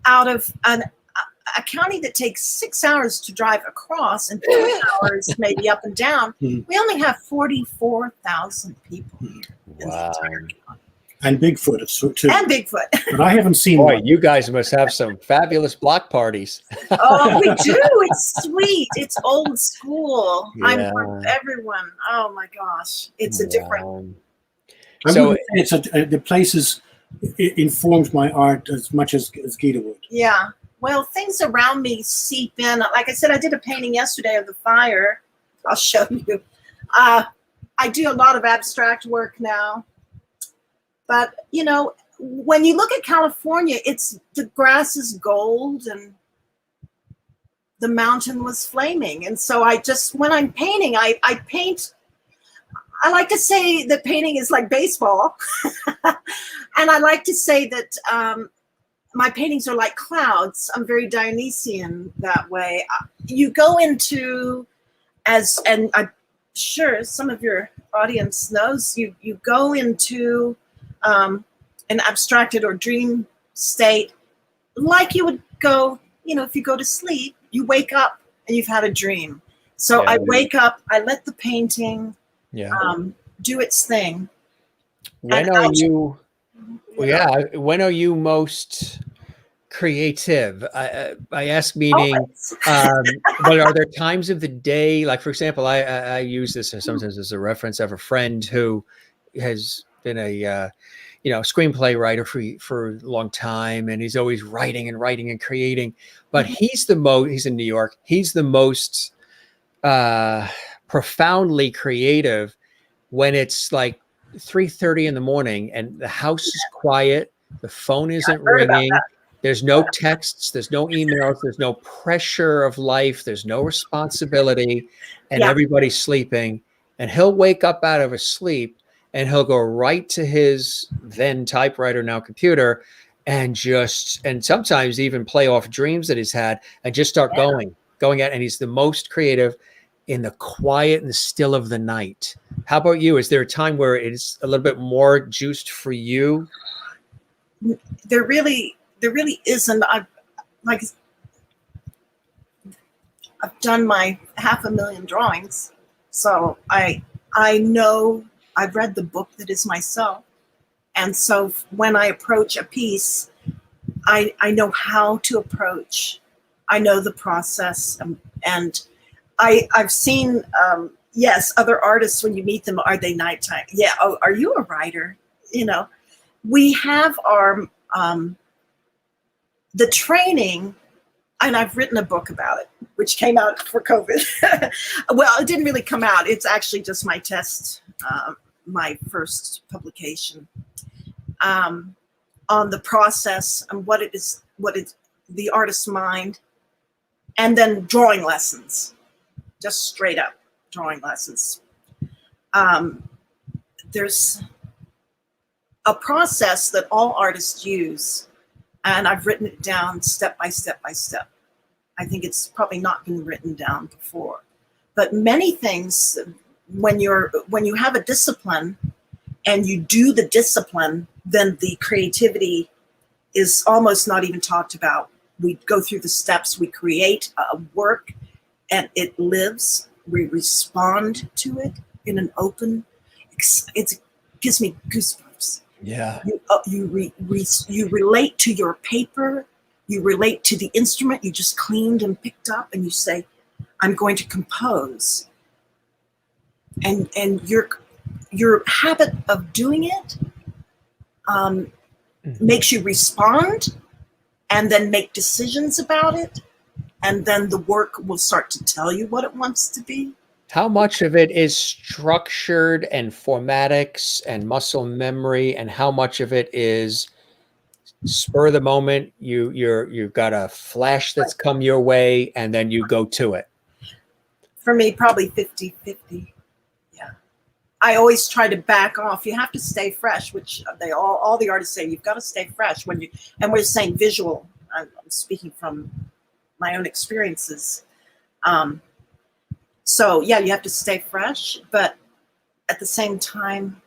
out of a county that takes 6 hours to drive across and 2 hours maybe up and down, we only have 44,000 people here in the entire county. And Bigfoot too. And Bigfoot. But I haven't seen Boy, one. you guys must have some fabulous block parties. Oh, we do. It's sweet. It's old school. Yeah. I'm for everyone. Oh my gosh. It's a different. I So wouldn't say it's the places informed my art as much as GITA would. Yeah. Well, things around me seep in. Like I said, I did a painting yesterday of the fire. I'll show you. I do a lot of abstract work now. But, you know, when you look at California, it's the grass is gold and the mountain was flaming. And so I just, when I'm painting, I paint. I like to say that painting is like baseball. And I like to say that my paintings are like clouds. I'm very Dionysian that way. You go into, and I'm sure some of your audience knows, you go into an abstracted or dream state like you would go, you know, if you go to sleep, you wake up and you've had a dream. So I wake up, I let the painting do its thing. when are you? When are you most creative? I ask meaning, but are there times of the day? Like, for example, I use this sometimes as a reference. I have a friend who has been a screenplay writer for a long time, and he's always writing and creating. But he's in New York. He's the most profoundly creative when it's like 3:30 in the morning and the house is quiet, the phone isn't ringing, there's no texts, there's no emails, there's no pressure of life, there's no responsibility, and everybody's sleeping. And he'll wake up out of his sleep and he'll go right to his then typewriter, now computer, and sometimes even play off dreams that he's had and just start going at, and he's the most creative in the quiet and the still of the night. How about you? Is there a time where it's a little bit more juiced for you? There really isn't. I've done my 500,000 drawings, so I know I've read the book that is myself, and so when I approach a piece, I know how to approach. I know the process, and I've seen other artists, when you meet them, are they nighttime? Yeah. Oh, are you a writer? You know, we have our the training, and I've written a book about it, which came out for COVID. Well, it didn't really come out. It's actually just my test, my first publication on the process and what is the artist's mind, and then drawing lessons, just straight up drawing lessons. There's a process that all artists use, and I've written it down step by step by step. I think it's probably not been written down before, but many things, when you have a discipline and you do the discipline, then the creativity is almost not even talked about. We go through the steps, we create a work, and it lives. We respond to it in an open. It gives me goosebumps. Yeah. You relate to your paper. You relate to the instrument you just cleaned and picked up, and you say, "I'm going to compose." And your habit of doing it makes you respond, and then make decisions about it. And then the work will start to tell you what it wants to be. How much of it is structured and formatics and muscle memory, and how much of it is spur of the moment? You've got a flash that's come your way, and then you go to it. For me, probably 50-50. Yeah. I always try to back off. You have to stay fresh, which all the artists say, you've got to stay fresh and we're saying visual. I'm speaking from my own experiences. So yeah, you have to stay fresh, but at the same time,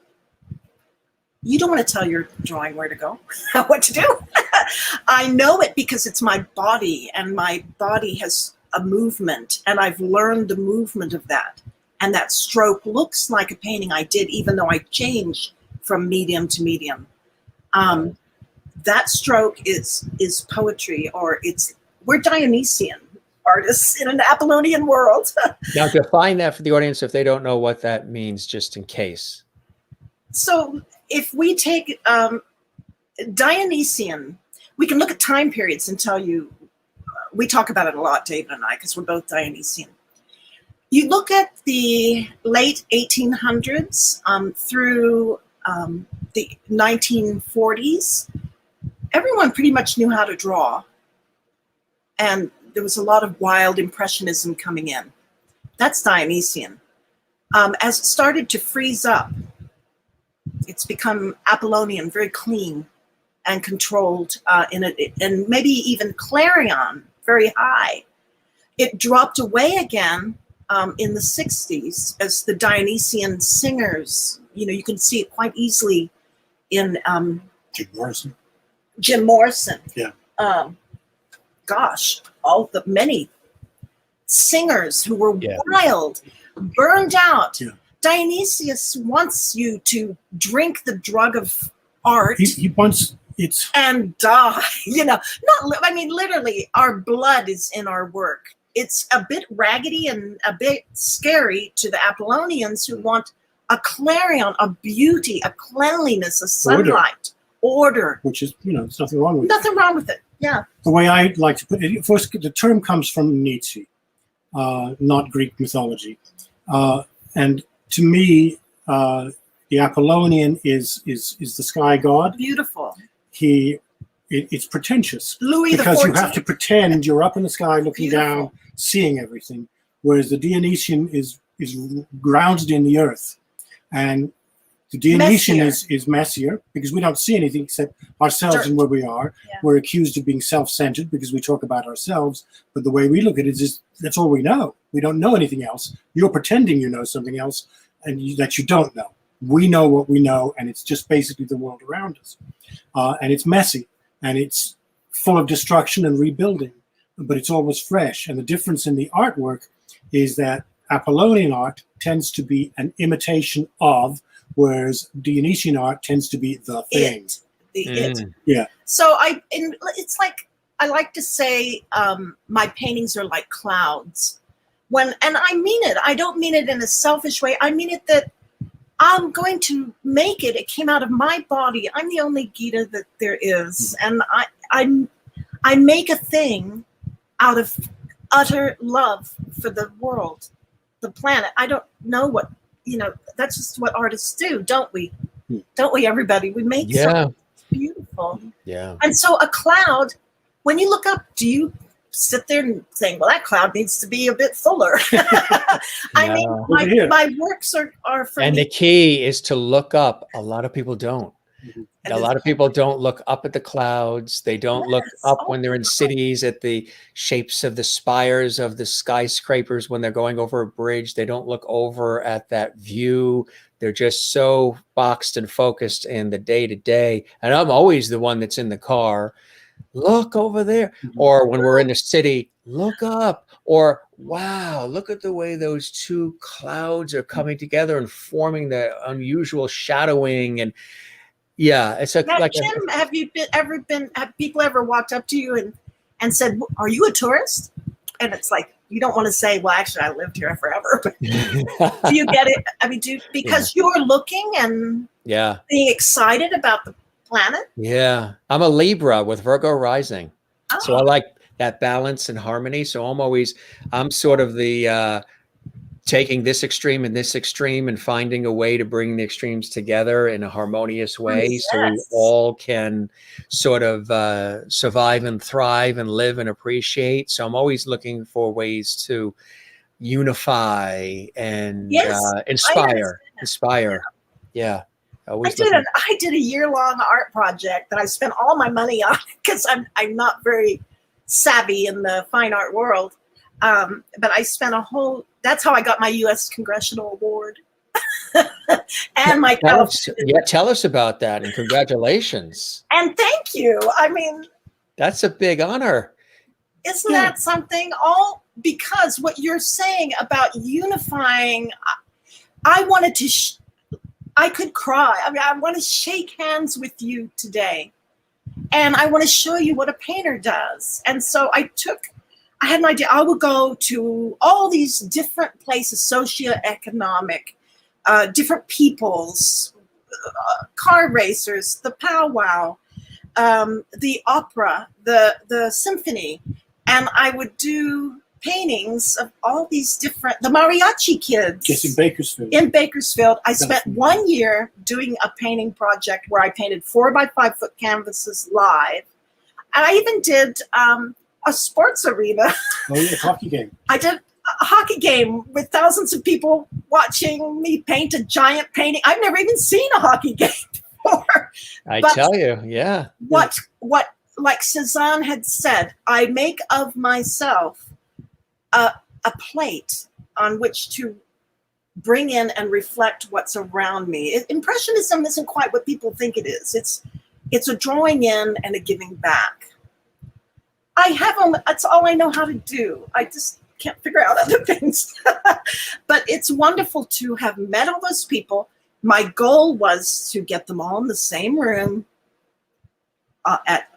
you don't want to tell your drawing where to go, what to do. I know it because it's my body, and my body has a movement, and I've learned the movement of that. And that stroke looks like a painting I did, even though I changed from medium to medium. That stroke is poetry, or we're Dionysian artists in an Apollonian world. Now, define that for the audience if they don't know what that means, just in case. So if we take Dionysian, we can look at time periods and tell you, we talk about it a lot, David and I, because we're both Dionysian. You look at the late 1800s through the 1940s, everyone pretty much knew how to draw. And there was a lot of wild impressionism coming in. That's Dionysian. As it started to freeze up, it's become Apollonian, very clean and controlled, and maybe even clarion, very high. It dropped away again in the 60s as the Dionysian singers. You can see it quite easily in Jim Morrison. Yeah. Gosh, all the many singers who were wild, burned out. Yeah. Dionysius wants you to drink the drug of art. He wants and die. Literally, our blood is in our work. It's a bit raggedy and a bit scary to the Apollonians who want a clarion, a beauty, a cleanliness, a sunlight, order. Which is, there's nothing wrong with it. Nothing wrong with it. Yeah. The way I like to put it, first, the term comes from Nietzsche, not Greek mythology. And to me, the Apollonian is the sky god. Beautiful. It's pretentious. Louis because XIV. you have to pretend you're up in the sky looking down, seeing everything, whereas the Dionysian is grounded in the earth. And the Dionysian is messier because we don't see anything except ourselves and where we are. Yeah. We're accused of being self-centered because we talk about ourselves, but the way we look at it is that's all we know. We don't know anything else. You're pretending you know something else and that you don't know. We know what we know, and it's just basically the world around us. And it's messy, and it's full of destruction and rebuilding, but it's always fresh. And the difference in the artwork is that Apollonian art tends to be an imitation of, whereas Dionysian art tends to be the thing. It. Yeah. So it's like, I like to say my paintings are like clouds. And I mean it. I don't mean it in a selfish way. I mean it that I'm going to make it. It came out of my body. I'm the only GITA that there is. And I make a thing out of utter love for the world, the planet. I don't know what, that's just what artists do, don't we? Don't we, everybody? We make something beautiful. Yeah. And so a cloud, when you look up, do you sit there and think, well, that cloud needs to be a bit fuller? I mean, my works are for and me. the key is to look up. A lot of people don't. A lot of people don't look up at the clouds. They don't look up when they're in cities at the shapes of the spires of the skyscrapers when they're going over a bridge. They don't look over at that view. They're just so boxed and focused in the day-to-day. And I'm always the one that's in the car. Look over there. Or when we're in the city, look up. Or, wow, look at the way those two clouds are coming together and forming the unusual shadowing. And yeah, it's Jim, have people ever walked up to you and said, are you a tourist? And it's like, you don't want to say, well, actually, I lived here forever. But do you get it? I mean, because you're looking and being excited about the planet? Yeah. I'm a Libra with Virgo rising. Oh. So I like that balance and harmony. So I'm sort of the taking this extreme and this extreme and finding a way to bring the extremes together in a harmonious way. Yes. So we all can sort of survive and thrive and live and appreciate. So I'm always looking for ways to unify and inspire. Yeah. I did a year-long art project that I spent all my money on because I'm not very savvy in the fine art world. But I spent that's how I got my U.S. Congressional Award. And my tell us about that, and congratulations. And thank you. I mean, That's a big honor. Isn't that something? All because what you're saying about unifying, I wanted to, I could cry. I mean, I want to shake hands with you today. And I want to show you what a painter does. And so I had an idea. I would go to all these different places, socioeconomic, different peoples, car racers, the powwow, the opera, the symphony. And I would do paintings of all these different, the mariachi kids. Just in Bakersfield. In Bakersfield. I spent 1 year doing a painting project where I painted 4x5 foot canvases live. And I even did a sports arena. Oh, yeah, hockey game. I did a hockey game with thousands of people watching me paint a giant painting. I've never even seen a hockey game before. I tell you, yeah. What, like Cezanne had said, I make of myself a plate on which to bring in and reflect what's around me. Impressionism isn't quite what people think it is. It's a drawing in and a giving back. That's all I know how to do. I just can't figure out other things. But it's wonderful to have met all those people. My goal was to get them all in the same room at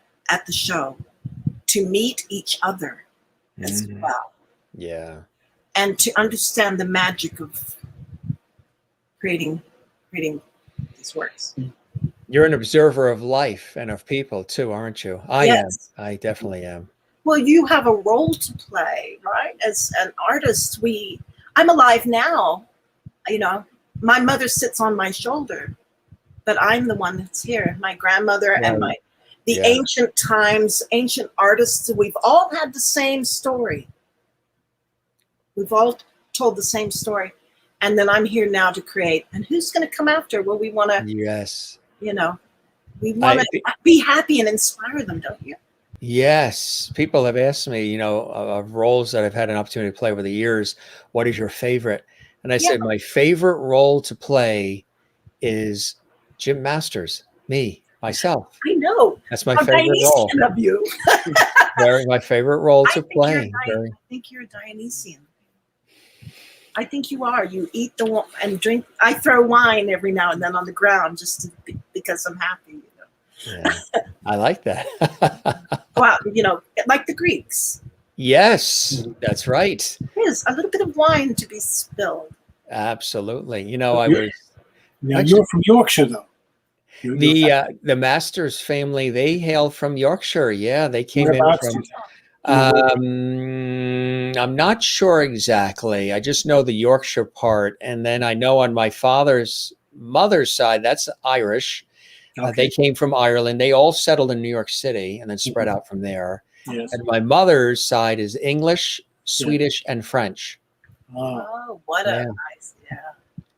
the show, to meet each other as well. Yeah. And to understand the magic of creating these works. You're an observer of life and of people too, aren't you? I am. I definitely am. Well, you have a role to play, right? As an artist, I'm alive now. You know, my mother sits on my shoulder, but I'm the one that's here. My grandmother and the ancient times, ancient artists, we've all had the same story. We've all told the same story. And then I'm here now to create. And who's going to come after? Well, we want to, you know, we want to be happy and inspire them, don't you? Yes. People have asked me, you know, of roles that I've had an opportunity to play over the years, what is your favorite? And I said, my favorite role to play is Jim Masters, myself. I know. That's my favorite role. Of you. Very my favorite role to play. I think you're a Dionysian. I think you are. You eat and drink. I throw wine every now and then on the ground just because I'm happy. You know? Yeah, I like that. Well, you know, like the Greeks. Yes, that's right. There's a little bit of wine to be spilled. Absolutely. You know, I was. Now, you're from Yorkshire, though. The Masters family, they hail from Yorkshire. Yeah, they came in from. I'm not sure exactly. I just know the Yorkshire part, and then I know on my father's mother's side, that's Irish. They came from Ireland. They all settled in New York City and then spread out from there. Yes. And my mother's side is English, Swedish, and French. Oh, what a nice,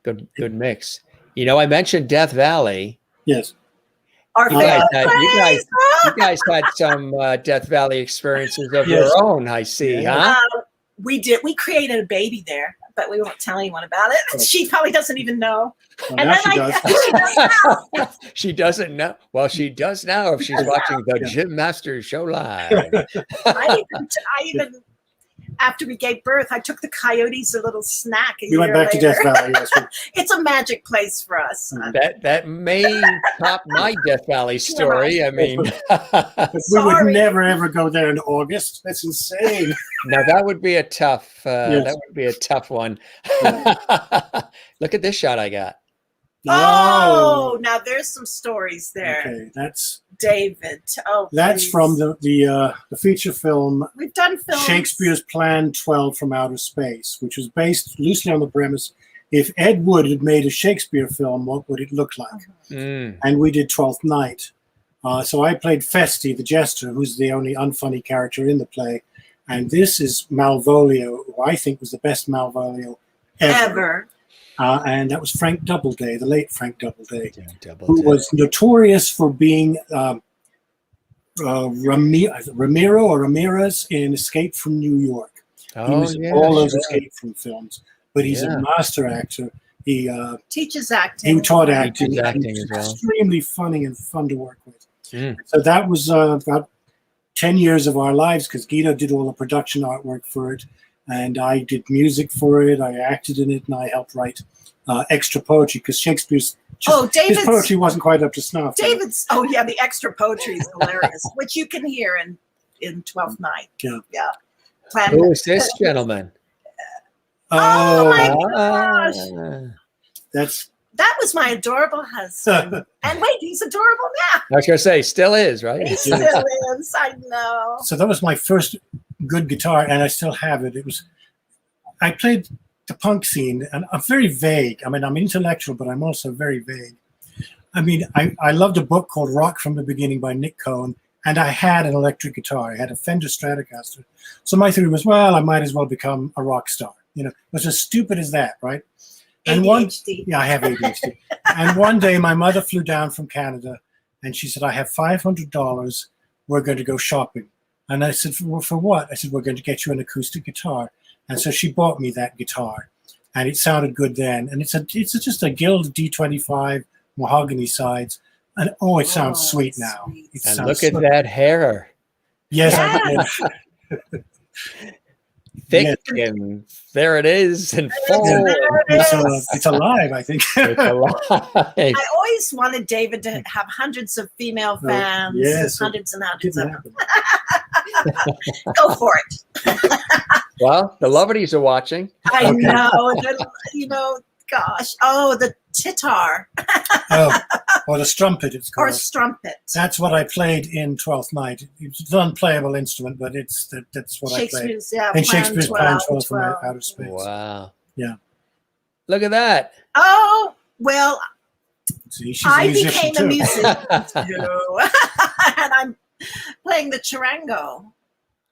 good mix. You know, I mentioned Death Valley. Yes. You guys had some Death Valley experiences of your own, I see, huh? We did. We created a baby there, but we won't tell anyone about it. She probably doesn't even know. Well, and then she does. She doesn't know. Well, she does now if she's watching the Jim Masters show live. I even after we gave birth, I took the coyotes a little snack. We went back to Death Valley. Yes. It's a magic place for us. That may top my Death Valley story. I mean, we would never ever go there in August. That's insane. Now that would be a tough. That would be a tough one. Look at this shot I got. Oh, now there's some stories there. Okay, that's David. Oh, that's from the feature film. We've done films. Shakespeare's Plan 12 from Outer Space, which was based loosely on the premise: if Ed Wood had made a Shakespeare film, what would it look like? And we did 12th Night. So I played Festi, the jester, who's the only unfunny character in the play, and this is Malvolio, who I think was the best Malvolio ever. And that was Frank Doubleday, the late Frank Doubleday, who was notorious for being Ramiro or Ramirez in Escape from New York. He was in all those Escape from films, but he's a master actor. He teaches acting. He taught acting. He was extremely funny and fun to work with. So that was about 10 years of our lives, because GITA did all the production artwork for it, and I did music for it. I acted in it, and I helped write extra poetry, because Shakespeare's his poetry wasn't quite up to snuff. David's, oh yeah, the extra poetry is hilarious, which you can hear in Twelfth Night. Yeah. Who is this gentleman? Oh my gosh. That was my adorable husband. And wait, he's adorable now. I was going to say, still is, right? He still is, I know. So that was my first good guitar, and I still have it. I played the punk scene, and I'm very vague. I mean, I'm intellectual, but I'm also very vague. I mean, I loved a book called Rock from the Beginning by Nick Cohn, and I had an electric guitar. I had a Fender Stratocaster. So my theory was, well, I might as well become a rock star. You know, it was as stupid as that, right? And ADHD. I have ADHD. And one day my mother flew down from Canada, and she said, I have $500. We're going to go shopping. And I said, well, for what? I said, we're going to get you an acoustic guitar. And so she bought me that guitar, and it sounded good then. And it's just a Guild D25 mahogany sides. And it sounds sweet now. And look at that hair. Yes, yes. I did. Thick, and there it is, and full. It's alive, I think. It's alive. I always wanted David to have hundreds of female fans. Yes, hundreds and hundreds of them. Go for it. Well, the Loveries are watching. I know. Gosh. Oh, the titar. Or the strumpet, it's called. Or strumpet. That's what I played in Twelfth Night. It's an unplayable instrument, but that's what I played. In Shakespeare's Plan 12 from Outer Space. Wow. Yeah. Look at that. Oh, well, See, I became a musician too. And I'm playing the charango.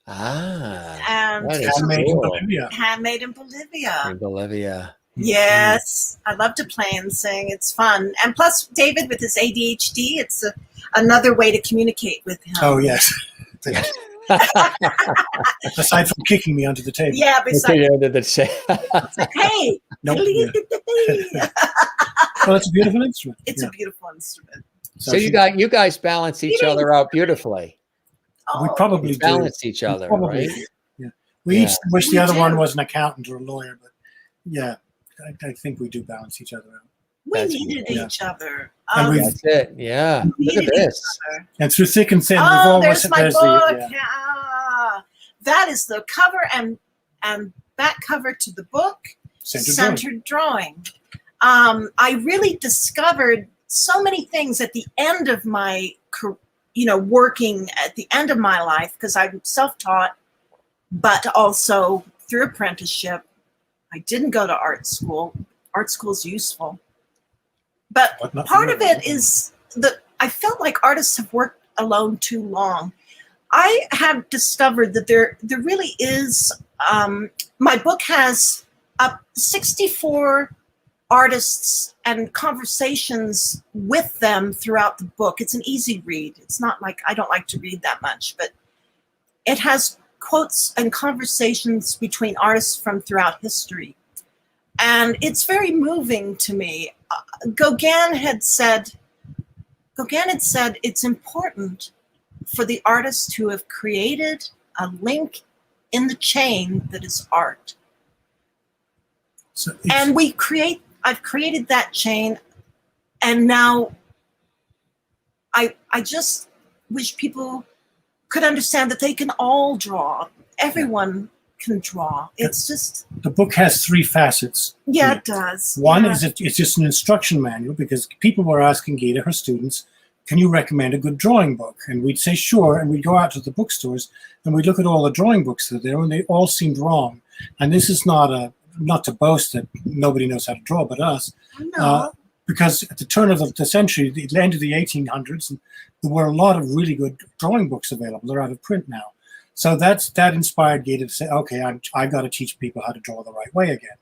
And handmade in Bolivia. Handmade in Bolivia. In Bolivia. Yes, I love to play and sing. It's fun. And plus, David, with his ADHD, it's another way to communicate with him. Oh, yes. Aside from kicking me under the table. Yeah, besides. Under the It's like, hey. Nope, yeah. Well, it's a beautiful instrument. It's a beautiful instrument. So you guys balance each other out beautifully. We probably balance each other, right? Yeah. We each wish the other one was an accountant or a lawyer, but yeah. I think we do balance each other out. We needed each other. That's it. Yeah. Look at this. And through thick and thin, there's my book. That is the cover and back cover to the book. Centered drawing. I really discovered so many things at the end of my, working at the end of my life, because I'm self-taught, but also through apprenticeship. I didn't go to art school. Art school is useful. But part of it is that I felt like artists have worked alone too long. I have discovered that there really is, my book has 64 artists and conversations with them throughout the book. It's an easy read. It's not like, I don't like to read that much, but it has quotes and conversations between artists from throughout history. And it's very moving to me. Gauguin had said it's important for the artists who have created a link in the chain that is art. And I've created that chain, and now I just wish people could understand that they can all draw. Everyone can draw. It's just... The book has 3 facets. Yeah, it does. One is it's just an instruction manual, because people were asking GITA, her students, can you recommend a good drawing book? And we'd say, sure. And we'd go out to the bookstores and we'd look at all the drawing books that are there, and they all seemed wrong. And this is not to boast that nobody knows how to draw but us. No. Because at the turn of the century, the end of the 1800s, there were a lot of really good drawing books available. They're out of print now. So that inspired GITA to say, okay, I've got to teach people how to draw the right way again.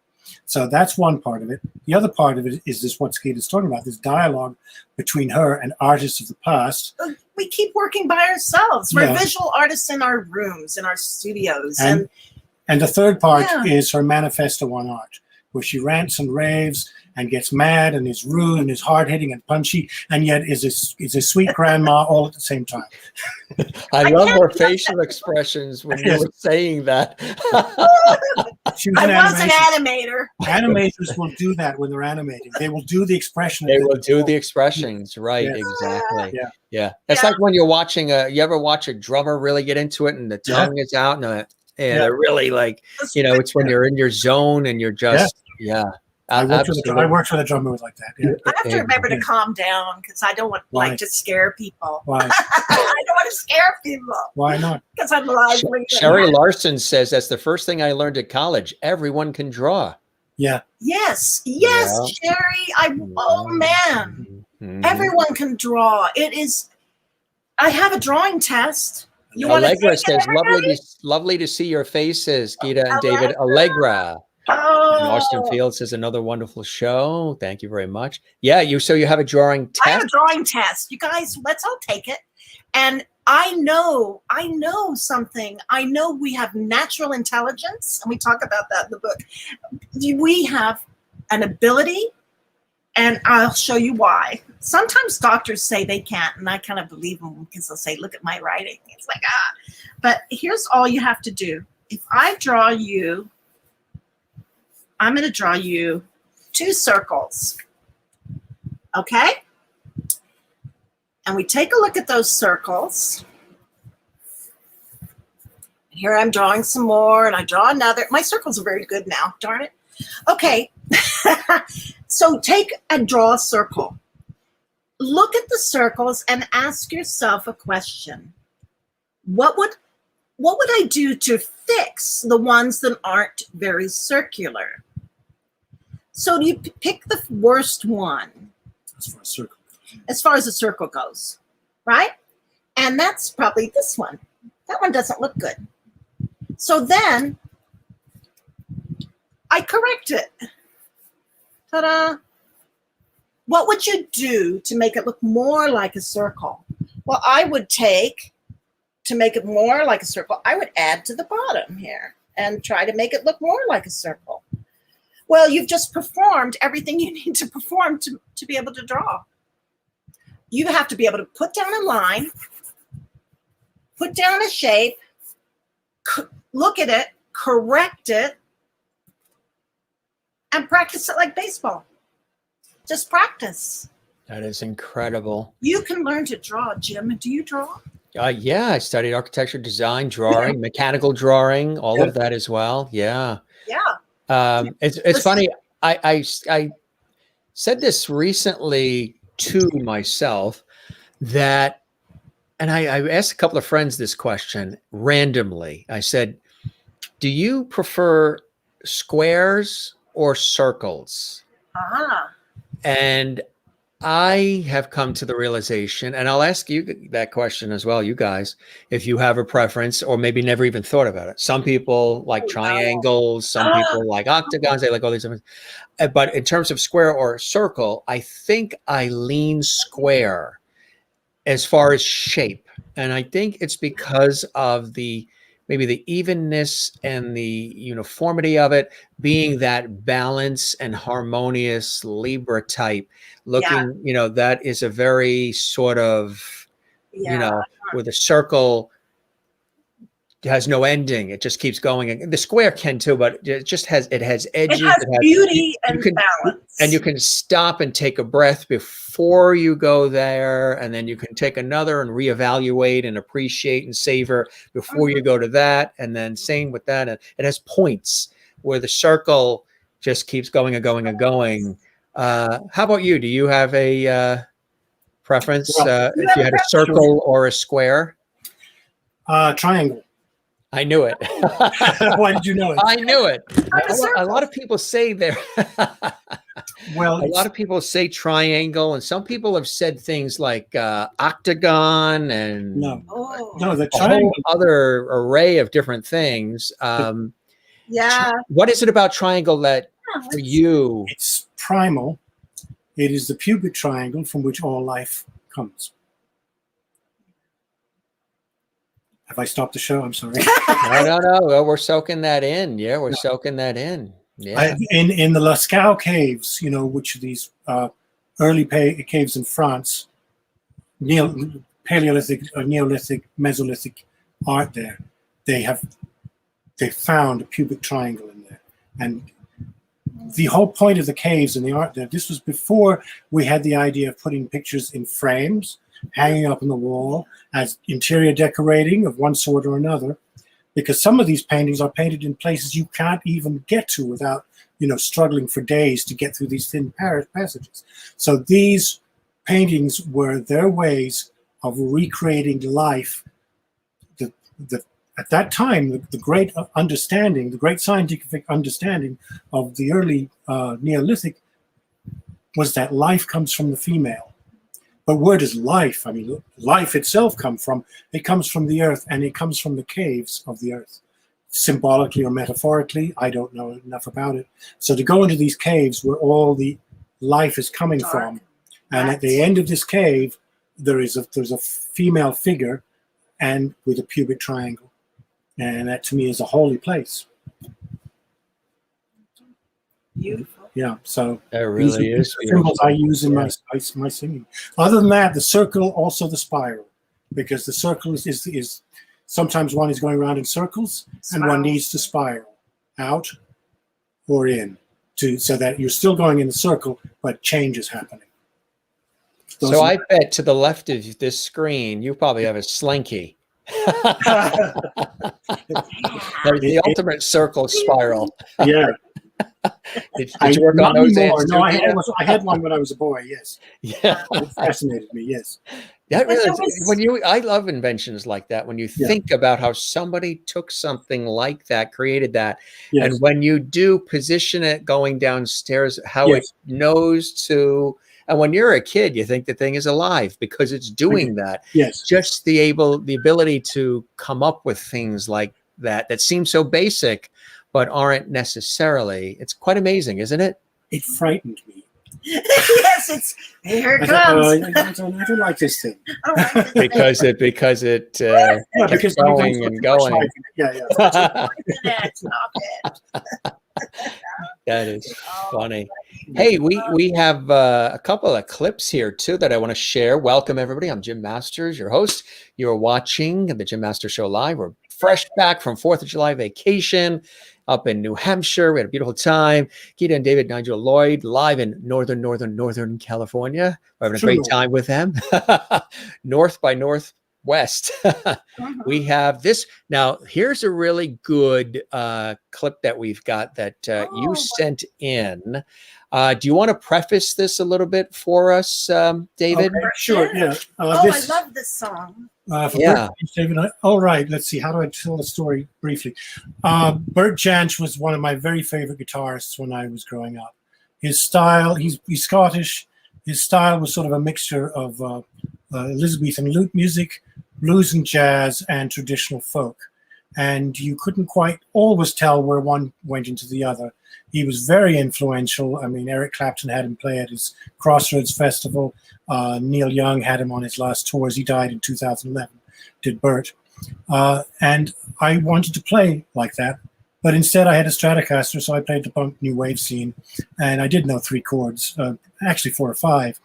So that's one part of it. The other part of it is what GITA's talking about, this dialogue between her and artists of the past. We keep working by ourselves. We're visual artists in our rooms, in our studios. And the third part is her manifesto on art. where she rants and raves and gets mad and is rude and is hard-hitting and punchy, and yet is a sweet grandma all at the same time. I love her facial expressions when you were saying that. She was I an was an animator. animator. Animators will do that when they're animating. They will do the expression. They will do the expressions, right? Yes. Exactly. Yeah. Yeah. It's like when you're watching you ever watch a drummer really get into it and the tongue is out and they're really like, it's when you're in your zone and you're just, I worked with a drummer who was like that. Yeah. I have to remember to calm down because I don't want to scare people. Why? I don't want to scare people. Why not? Because I'm lively. Sherry Larson says that's the first thing I learned at college. Everyone can draw. Yeah. Yes, Sherry. Oh man, everyone can draw. It is. I have a drawing test. You want Allegra to says, lovely to see your faces, Gita and David. Allegra. Oh. Austin Field says another wonderful show. Thank you very much. Yeah, so you have a drawing test. I have a drawing test. You guys, let's all take it. And I know something. I know we have natural intelligence, and we talk about that in the book. We have an ability, and I'll show you why. Sometimes doctors say they can't, and I kind of believe them because they'll say, look at my writing. It's like, But here's all you have to do. If I draw you, I'm going to draw you 2 circles. Okay? And we take a look at those circles. Here I'm drawing some more, and I draw another. My circles are very good now, darn it. Okay. So take and draw a circle. Look at the circles and ask yourself a question. What would I do to fix the ones that aren't very circular? So you pick the worst one. As far as a circle goes, right? And that's probably this one. That one doesn't look good. So then I correct it. Ta-da. What would you do to make it look more like a circle? Well, I would to make it more like a circle, I would add to the bottom here and try to make it look more like a circle. Well, you've just performed everything you need to perform to be able to draw. You have to be able to put down a line, put down a shape, look at it, correct it, and practice it like baseball. Just practice. That is incredible. You can learn to draw, Jim. Do you draw? Yeah, I studied architecture, design, drawing, mechanical drawing, all of that as well. Yeah. Yeah. It's funny. I said this recently to myself that, and I asked a couple of friends this question randomly. I said, do you prefer squares or circles? And I have come to the realization, and I'll ask you that question as well, you guys, if you have a preference or maybe never even thought about it. Some people like triangles, some people like octagons, they like all these different. But in terms of square or circle, I think I lean square as far as shape. And I think it's because of maybe the evenness and the uniformity of it, being that balance and harmonious Libra type looking, that is a very sort of, with a circle has no ending. It just keeps going. The square can too, but it just has edges. It has beauty and balance. And you can stop and take a breath before you go there. And then you can take another and reevaluate and appreciate and savor before you go to that. And then same with that. And it has points where the circle just keeps going and going and going. How about you? Do you have a preference if you had a circle or a square? Triangle. I knew it. Why did you know it? I knew it. A lot of people say there. Well, a lot of people say triangle, and some people have said things like octagon and the a triangle. whole other array of different things. What is it about triangle that for you? It's primal. It is the pubic triangle from which all life comes. Have I stopped the show? I'm sorry. No. Well, we're soaking that in. Yeah, we're soaking that in. Yeah. In the Lascaux caves, you know, which are these early caves in France, Paleolithic, Neolithic, Mesolithic art there. They found a pubic triangle in there, and the whole point of the caves and the art there. This was before we had the idea of putting pictures in frames, hanging up on the wall as interior decorating of one sort or another, because some of these paintings are painted in places you can't even get to without, you know, struggling for days to get through these thin passages. So these paintings were their ways of recreating life. At that time, the great understanding, the great scientific understanding of the early Neolithic was that life comes from the female. But where does life, I mean, life itself come from? It comes from the earth, and it comes from the caves of the earth. Symbolically or metaphorically, I don't know enough about it. So to go into these caves where all the life is coming from, and at the end of this cave, there's a female figure and with a pubic triangle. And that to me is a holy place. Beautiful. Yeah, so That really is the symbols I use in my singing. Other than that, the circle, also the spiral, because the circle is sometimes one is going around in circles, and one needs to spiral out or in so that you're still going in a circle, but change is happening. So I bet to the left of this screen, you probably have a slinky. There's the ultimate circle spiral. Yeah. Did you work on those? No, I had one when I was a boy. Yes. Yeah, it fascinated me. Yes. That really, I love inventions like that. When you think about how somebody took something like that, created that, and when you do position it going downstairs, how it knows to. And when you're a kid, you think the thing is alive because it's doing that. Yes. Just the ability to come up with things like that seem so basic, but aren't necessarily. It's quite amazing, isn't it? It frightened me. Yes, here it comes. I don't like this thing. because it keeps going and going. Stop it. That is funny. Hey, we have a couple of clips here too that I want to share. Welcome everybody. I'm Jim Masters, your host. You're watching the Jim Masters Show live. We're fresh back from 4th of July vacation up in New Hampshire. We had a beautiful time. GITA and David, Nigel Lloyd, live in Northern California. We're having a great time with them. North by Northwest. We have this. Now, here's a really good clip that we've got that you sent in. Do you want to preface this a little bit for us, David? Okay, sure, yeah. I love this song. David, all right, let's see. How do I tell the story briefly? Bert Jansch was one of my very favorite guitarists when I was growing up. His style, he's Scottish. His style was sort of a mixture of Elizabethan lute music, blues and jazz, and traditional folk. And you couldn't quite always tell where one went into the other. He was very influential. I mean, Eric Clapton had him play at his Crossroads Festival. Neil Young had him on his last tours. He died in 2011, did Bert. And I wanted to play like that. But instead, I had a Stratocaster, so I played the punk new wave scene. And I did know 3 chords, actually 4 or 5.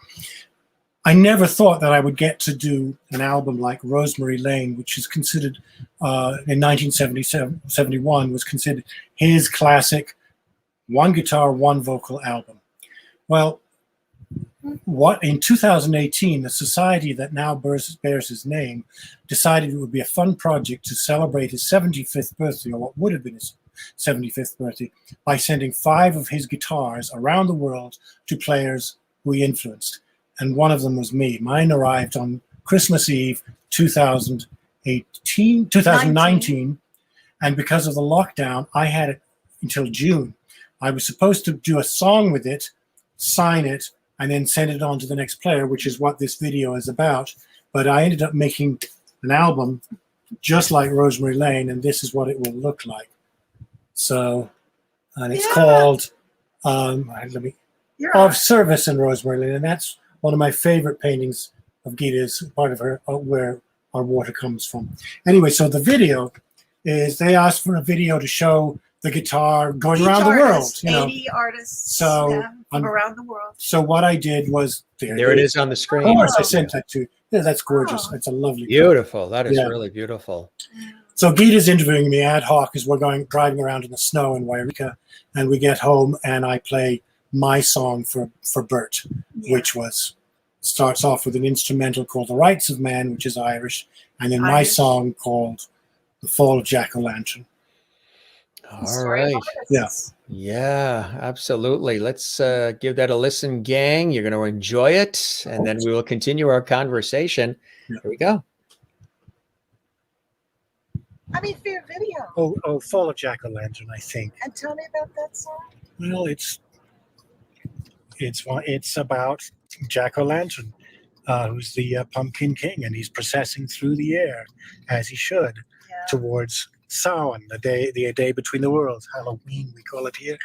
I never thought that I would get to do an album like Rosemary Lane, which is considered, in 1971, was considered his classic 1 guitar, 1 vocal album. Well, in 2018, the society that now bears his name decided it would be a fun project to celebrate his 75th birthday, or what would have been his 75th birthday, by sending 5 of his guitars around the world to players who he influenced. And one of them was me. Mine arrived on Christmas Eve, 2019. And because of the lockdown, I had it until June. I was supposed to do a song with it, sign it, and then send it on to the next player, which is what this video is about. But I ended up making an album just like Rosemary Lane, and this is what it will look like. So, and it's called Of Service in Rosemary Lane, and that's one of my favorite paintings of GITA's, part of her, where our water comes from. Anyway, so the video is, they asked for a video to show the guitar going Each around the world. artist, You know, 80 artists So, from around the world. so what I did was There it is on the Of screen. course, I sent that to you. Yeah, that's gorgeous. Oh. It's a lovely. Beautiful. That is Yeah. really beautiful. So Gita's interviewing me ad hoc as we're driving around in the snow in Wairika, and we get home and I play my song for Bert, which starts off with an instrumental called The Rights of Man, which is Irish, and then my song called The Fall of Jack-O-Lantern. All right. Yeah, absolutely. Let's give that a listen, gang. You're going to enjoy it, and then we will continue our conversation. Yeah. Here we go. I mean, for your video. Oh, Fall of Jack-O-Lantern, I think. And tell me about that song. Well, it's about Jack-O-Lantern, who's the Pumpkin King, and he's processing through the air as he should towards Samhain, the day between the worlds, Halloween we call it here,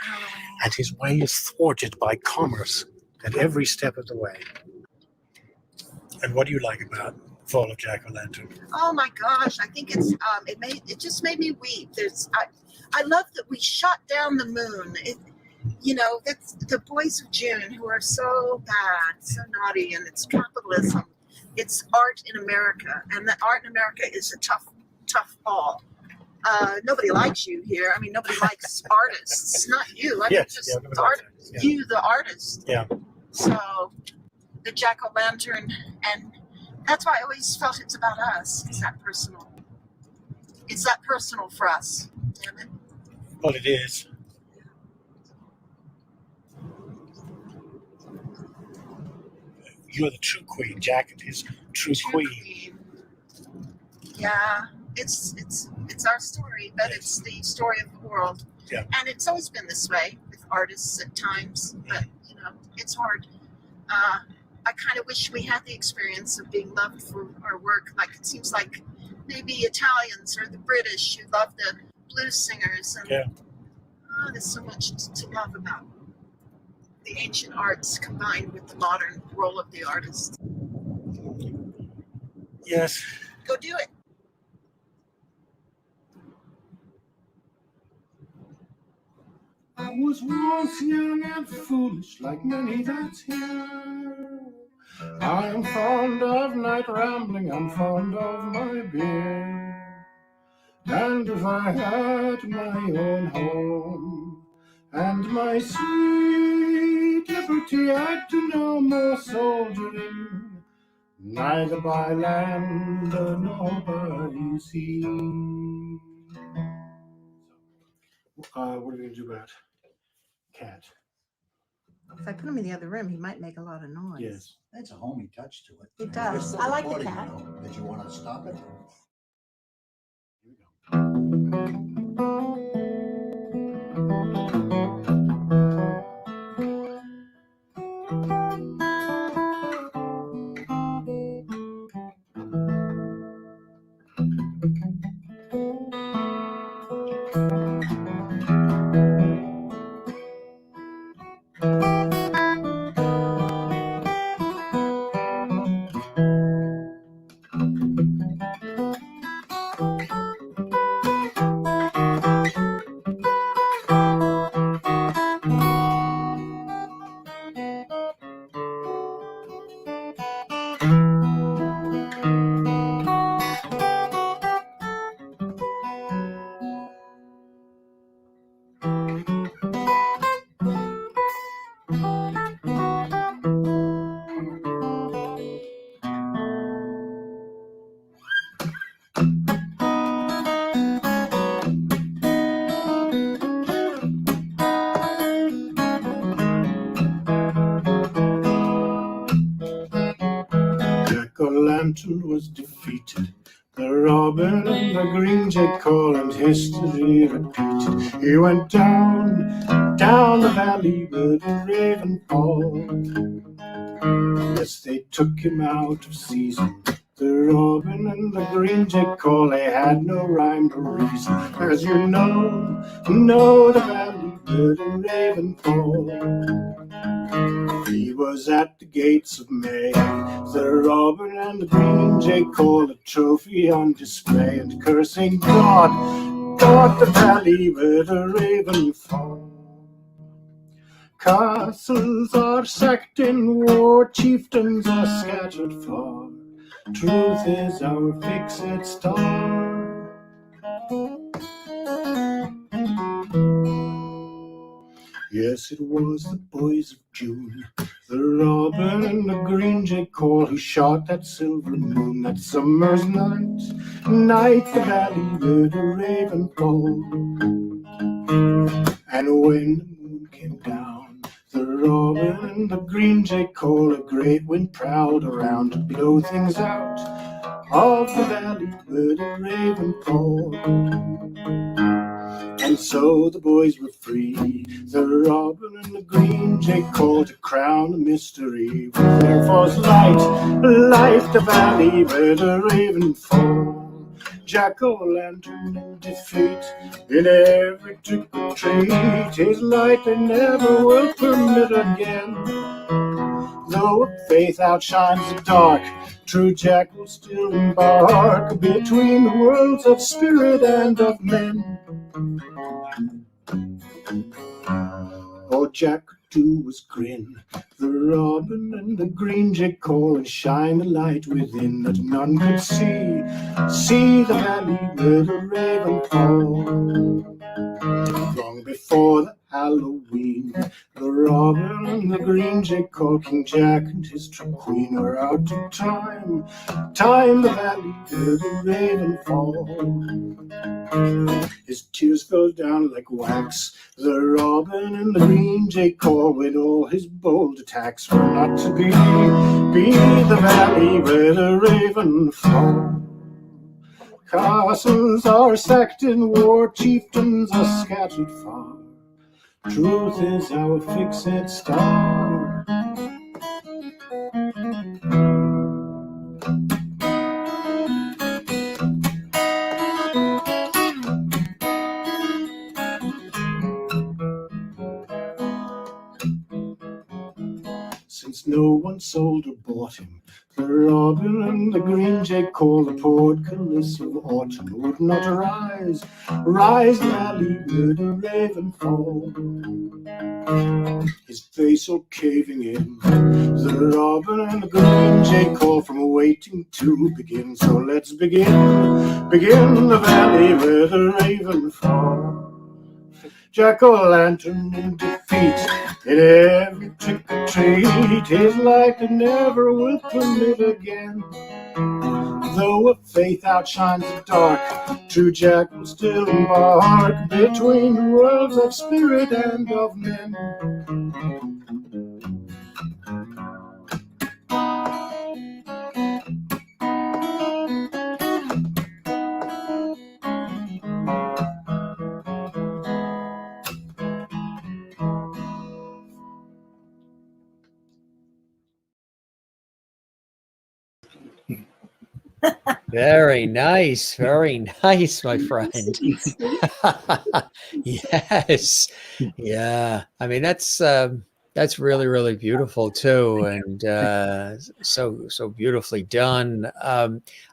and his way is thwarted by commerce at every step of the way. And what do you like about Fall of Jack-O-Lantern? Oh my gosh, I think it's it just made me weep. I love that we shot down the moon. That's the boys of June who are so bad, so naughty, and it's capitalism. It's art in America, and the art in America is a tough haul. Nobody likes you here. I mean, nobody likes artists. Not you. I mean, just the artist. Yeah. You, the artist. Yeah. So the Jack-O-Lantern, and that's why I always felt it's about us. It's that personal. It's that personal for us. Damn it. Well, it is. You're the true queen. Jack is true queen. Yeah. It's our story, but it's the story of the world. Yeah. And it's always been this way with artists at times, but it's hard. I kind of wish we had the experience of being loved for our work. Like it seems like maybe Italians or the British who love the blues singers, and there's so much to love about the ancient arts combined with the modern role of the artist. Yes. Go do it. I was once young and foolish, like many that's here. I am fond of night rambling, I'm fond of my beer. And if I had my own home and my sweet liberty, I'd do no more soldiering, neither by land nor by sea. What are we going to do about Cat? If I put him in the other room, he might make a lot of noise. Yes. That's a homey touch to it. It does. I like the cat. Did you want to stop it? Here we go. Jack-O-Lantern was defeated. The robin and the green jay call, and history repeated. He went down the valley where the raven called. Yes, they took him out of season. The robin and the green jay call, they had no rhyme or reason. As you know the valley where the raven called. He was at the gates of May. The robin and the green jay called, a trophy on display, and cursing God bought the valley where the raven fall. Castles are sacked in war, chieftains are scattered far. Truth is our fixed star. Yes, it was the boys of June, the robin and the green jay call, who shot that silver moon that summer's night, night the valley where the raven called. And when the moon came down, the robin and the green jay call, a great wind prowled around to blow things out of the valley where the raven called. And so the boys were free, the robin and the green jay called, to crown the mystery with their false light, light the valley where the raven fall. Jack-o'-lantern in defeat, in every trick-or-treat, his light they never will permit again. Though faith outshines the dark, true Jack will still embark between the worlds of spirit and of men. All Jack could do was grin, the robin and the green jay call, and shine the light within that none could see, see the valley where the raven fall. Long before the Halloween, the robin and the green jay call, King Jack and his true queen are out of time, time the valley where the raven fall. His tears fell down like wax, the robin and the green jay call, when all his bold attacks were not to be the valley where the raven fall. Castles are sacked in war, chieftains are scattered far. Truth is our fixed star. Since no one sold or bought him, the robin and the green jay call, the portcullis of autumn would not rise, rise the valley where the raven fall. His face all caving in, the robin and the green jay call, from waiting to begin. So let's begin, begin the valley where the raven fall. Jack-o'-lantern in defeat, in every trick-or-treat, his light that never will permit again. Though a faith outshines the dark, true Jack will still embark between the worlds of spirit and of men. Very nice, my friend. Yes, yeah. I mean, that's really, really beautiful too, and so beautifully done.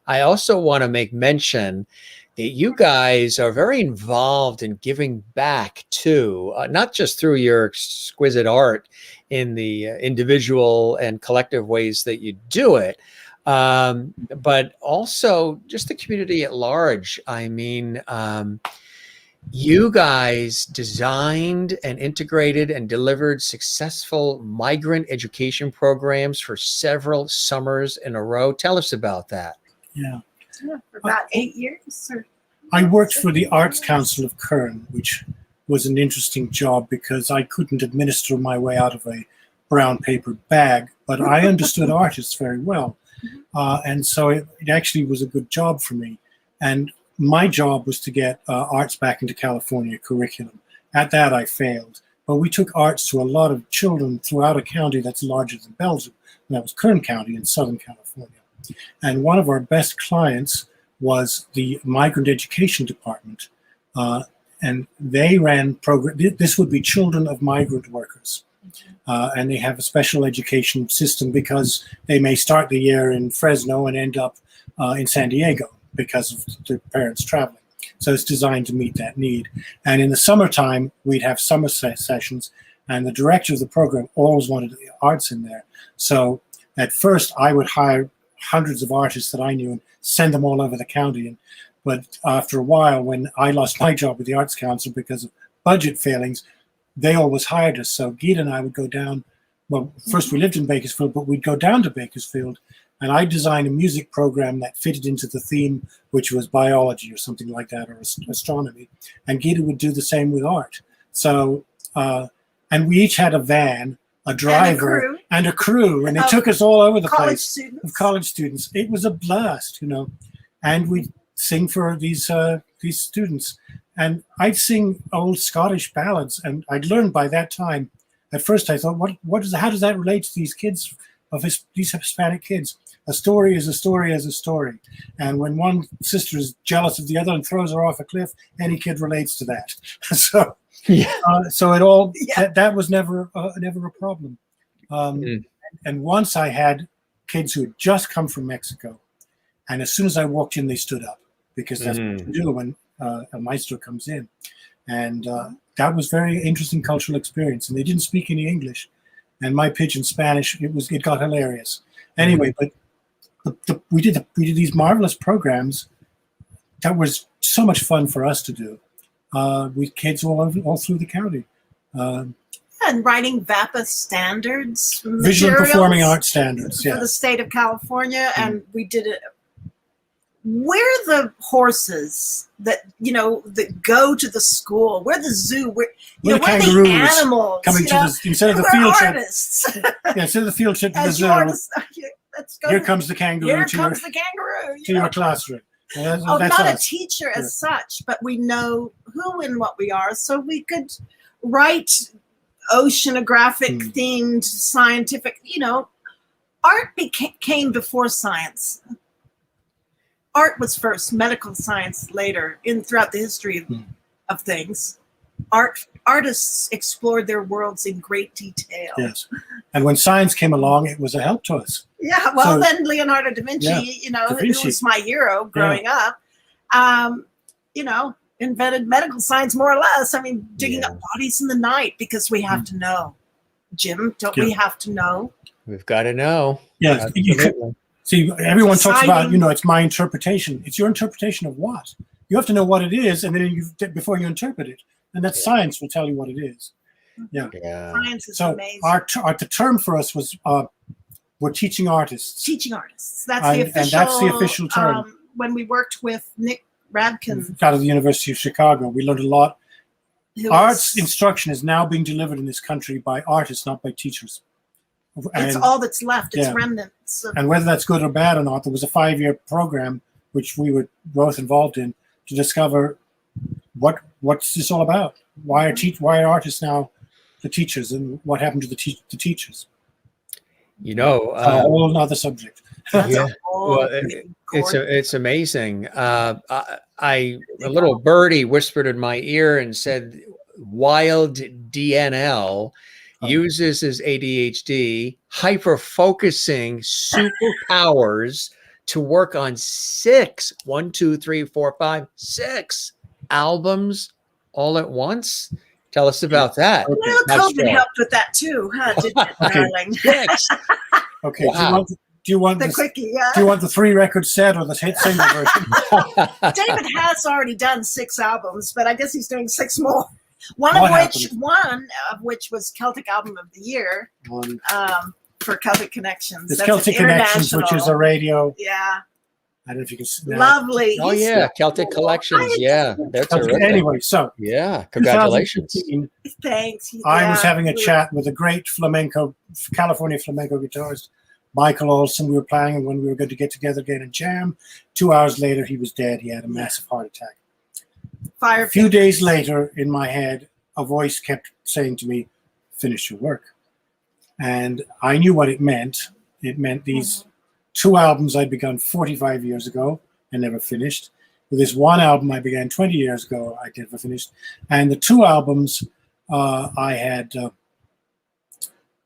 I also want to make mention that you guys are very involved in giving back too, not just through your exquisite art in the individual and collective ways that you do it, but also just the community at large. I mean, you guys designed and integrated and delivered successful migrant education programs for several summers in a row. Tell us about that. Yeah. For about 8 years. I worked for the Arts Council of Kern, which was an interesting job because I couldn't administer my way out of a brown paper bag, but I understood artists very well. And so it actually was a good job for me. And my job was to get arts back into California curriculum. At that, I failed. But we took arts to a lot of children throughout a county that's larger than Belgium. And that was Kern County in Southern California. And one of our best clients was the Migrant Education Department. And they ran programs. This would be children of migrant workers. And they have a special education system because they may start the year in Fresno and end up in San Diego because of their parents traveling. So it's designed to meet that need. And in the summertime, we'd have summer sessions, and the director of the program always wanted the arts in there. So at first, I would hire hundreds of artists that I knew and send them all over the county. But after a while, when I lost my job with the Arts Council because of budget failings, they always hired us. So GITA and I would go down. Well, first we lived in Bakersfield, but we'd go down to Bakersfield, and I designed a music program that fitted into the theme, which was biology or something like that, or astronomy. And GITA would do the same with art. So, and we each had a van, a driver, and a crew, and they took us all over the place. Of college students. It was a blast, you know. And we'd sing for these students. And I'd sing old Scottish ballads, and I'd learned by that time. At first, I thought, how does that relate to these kids, these Hispanic kids? A story is a story is a story. And when one sister is jealous of the other and throws her off a cliff, any kid relates to that. So, so it all that was never a problem. And once I had kids who had just come from Mexico, and as soon as I walked in, they stood up, because that's what you do when a maestro comes in. And that was very interesting cultural experience. And they didn't speak any English. And my pidgin Spanish, it got hilarious. Anyway, but we did these marvelous programs that was so much fun for us to do with kids all through the county. And writing VAPA standards, visual and performing arts standards, for the state of California, and we did it. Where the horses that that go to the school? Where the zoo? Where the kangaroos the animals coming to instead of the field trip? Instead of the field trip to the zoo, here comes the kangaroo. Here comes the kangaroo to your classroom. That's not us. A teacher as such, but we know who and what we are, so we could write oceanographic themed scientific. Art came before science. Art was first, medical science later. Throughout the history of things, artists explored their worlds in great detail. Yes, and when science came along, it was a help to us. Yeah, well, then Leonardo da Vinci, who was my hero growing up, invented medical science more or less. I mean, digging up bodies in the night, because we have to know. Jim, don't we have to know? We've got to know. Yes. See, everyone talks about, it's my interpretation. It's your interpretation of what? You have to know what it is, and then before you interpret it. And that science will tell you what it is. Yeah. Science is amazing. The term for us was we're teaching artists. Teaching artists. That's the official. And that's the official term. When we worked with Nick Radkin out of the University of Chicago, we learned a lot. Arts instruction is now being delivered in this country by artists, not by teachers. It's all that's left. It's remnants. And whether that's good or bad or not, there was a 5-year program which we were both involved in to discover what's this all about. Why are artists now the teachers, and what happened to the teachers? A whole other subject. It's amazing. A little birdie whispered in my ear and said, "Wild DNL." Uses his ADHD, hyper-focusing superpowers to work on 6 albums all at once. Tell us about that. Okay. Well, COVID helped with that too, huh? Didn't it, darling? 6. Okay. Wow. Do you want the quickie? Do you want the 3-record set or the single version? David has already done 6 albums, but I guess he's doing 6 more. One of which was Celtic Album of the Year for Celtic Connections. It's Celtic Connections, which is a radio. Yeah. I don't know if you can see that. Lovely. Oh, Celtic Collections. Yeah. That's terrific. Anyway, so. Yeah. Congratulations. Thanks. I was having a chat with a great California flamenco guitarist, Michael Olson. We were planning when we were going to get together again and jam. 2 hours later, he was dead. He had a massive heart attack. A few days later, in my head, a voice kept saying to me, "Finish your work." And I knew what it meant. It meant these 2 albums I'd begun 45 years ago and never finished. With this 1 album I began 20 years ago, I never finished. And the 2 albums I'd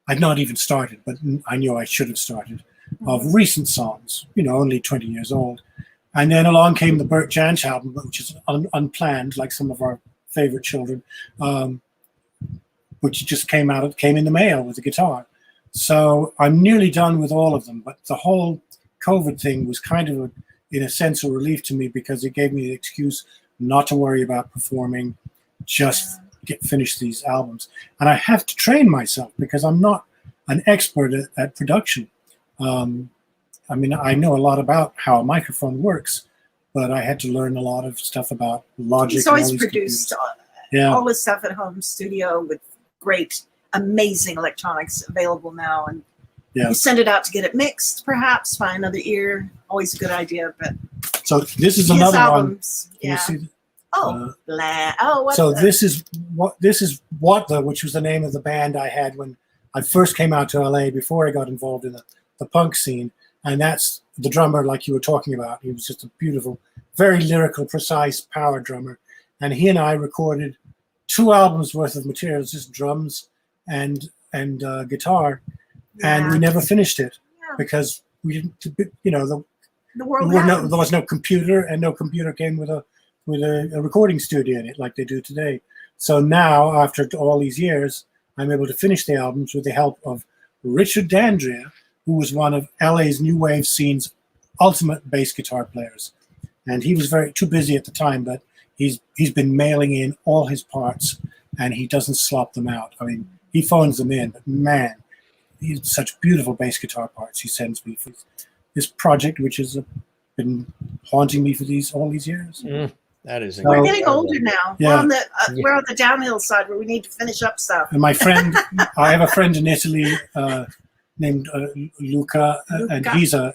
not even started, but I knew I should have started, of recent songs, only 20 years old. And then along came the Bert Jansch album, which is unplanned, like some of our favorite children, which just came in the mail with the guitar. So I'm nearly done with all of them, but the whole COVID thing was kind of, in a sense, a relief to me because it gave me the excuse not to worry about performing, just finish these albums. And I have to train myself because I'm not an expert at production. I mean, I know a lot about how a microphone works, but I had to learn a lot of stuff about Logic. He's always produced all his stuff at home studio with great, amazing electronics available now. And you send it out to get it mixed, perhaps, by another ear. Always a good idea. But so this is another albums, one. Can you see? This is What which was the name of the band I had when I first came out to LA before I got involved in the punk scene. And that's the drummer, like you were talking about. He was just a beautiful, very lyrical, precise power drummer. And he and I recorded 2 albums worth of materials, just drums and guitar. And we never finished it because we didn't, the world there was no computer, and no computer came with a recording studio in it like they do today. So now, after all these years, I'm able to finish the albums with the help of Richard Dandria, who was one of LA's new wave scene's ultimate bass guitar players. And he was too busy at the time, but he's been mailing in all his parts, and he doesn't slop them out. I mean, he phones them in, but man, he's such beautiful bass guitar parts he sends me for this project, which has been haunting me for all these years. That is We're getting older now. Yeah. We're on the downhill side where we need to finish up stuff. And my friend, I have a friend in Italy named Luca, and he's a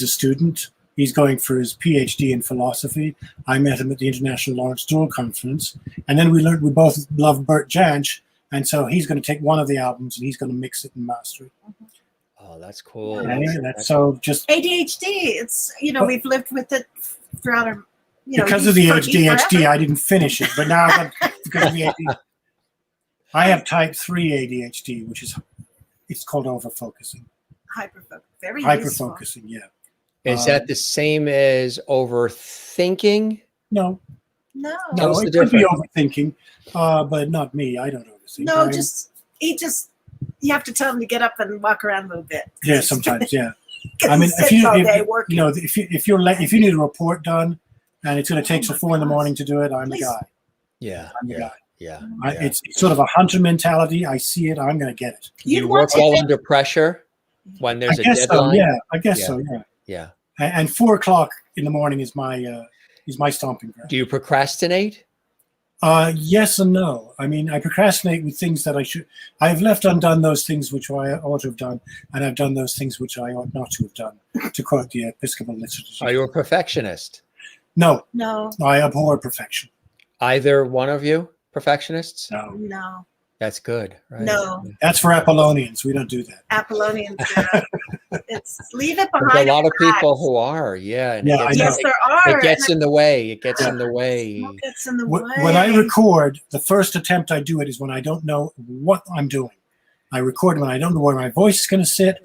student. He's going for his PhD in philosophy. I met him at the International Lawrence Durrell Conference, and then we learned we both love Bert Jansch, and so he's going to take one of the albums and he's going to mix it and master it. Oh, that's cool. That's so just ADHD. It's we've lived with it throughout our because of the ADHD. I didn't finish it, but now because of the ADHD, I have type 3 ADHD, which is it's called overfocusing. Very hyperfocusing. Yeah. Is that the same as overthinking? No. What's the It could be difference? overthinking, but not me. I don't overthink. No, you have to tell him to get up and walk around a little bit. Yeah, sometimes. Yeah. I mean, if you need a report done, and it's going to take till 4 a.m. to do it, I'm the guy. Yeah. I'm the guy. Yeah. It's sort of a hunter mentality. I see it. I'm going to get it. You work well under pressure when there's a deadline? I guess so. Yeah. Yeah. And 4 o'clock in the morning is my stomping ground. Do you procrastinate? Yes and no. I mean, I procrastinate with things that I should. I have left undone those things which I ought to have done, and I've done those things which I ought not to have done, to quote the Episcopal literature. Are you a perfectionist? No. I abhor perfection. Either one of you perfectionists? No. That's good, right? No. That's for Apollonians. We don't do that. Apollonians. It's leave it behind. There's a lot of people who are, and yes, there are. It gets in the way. It gets in the way. It gets in the way. When I record, the first attempt I do it is when I don't know what I'm doing. I record when I don't know where my voice is going to sit,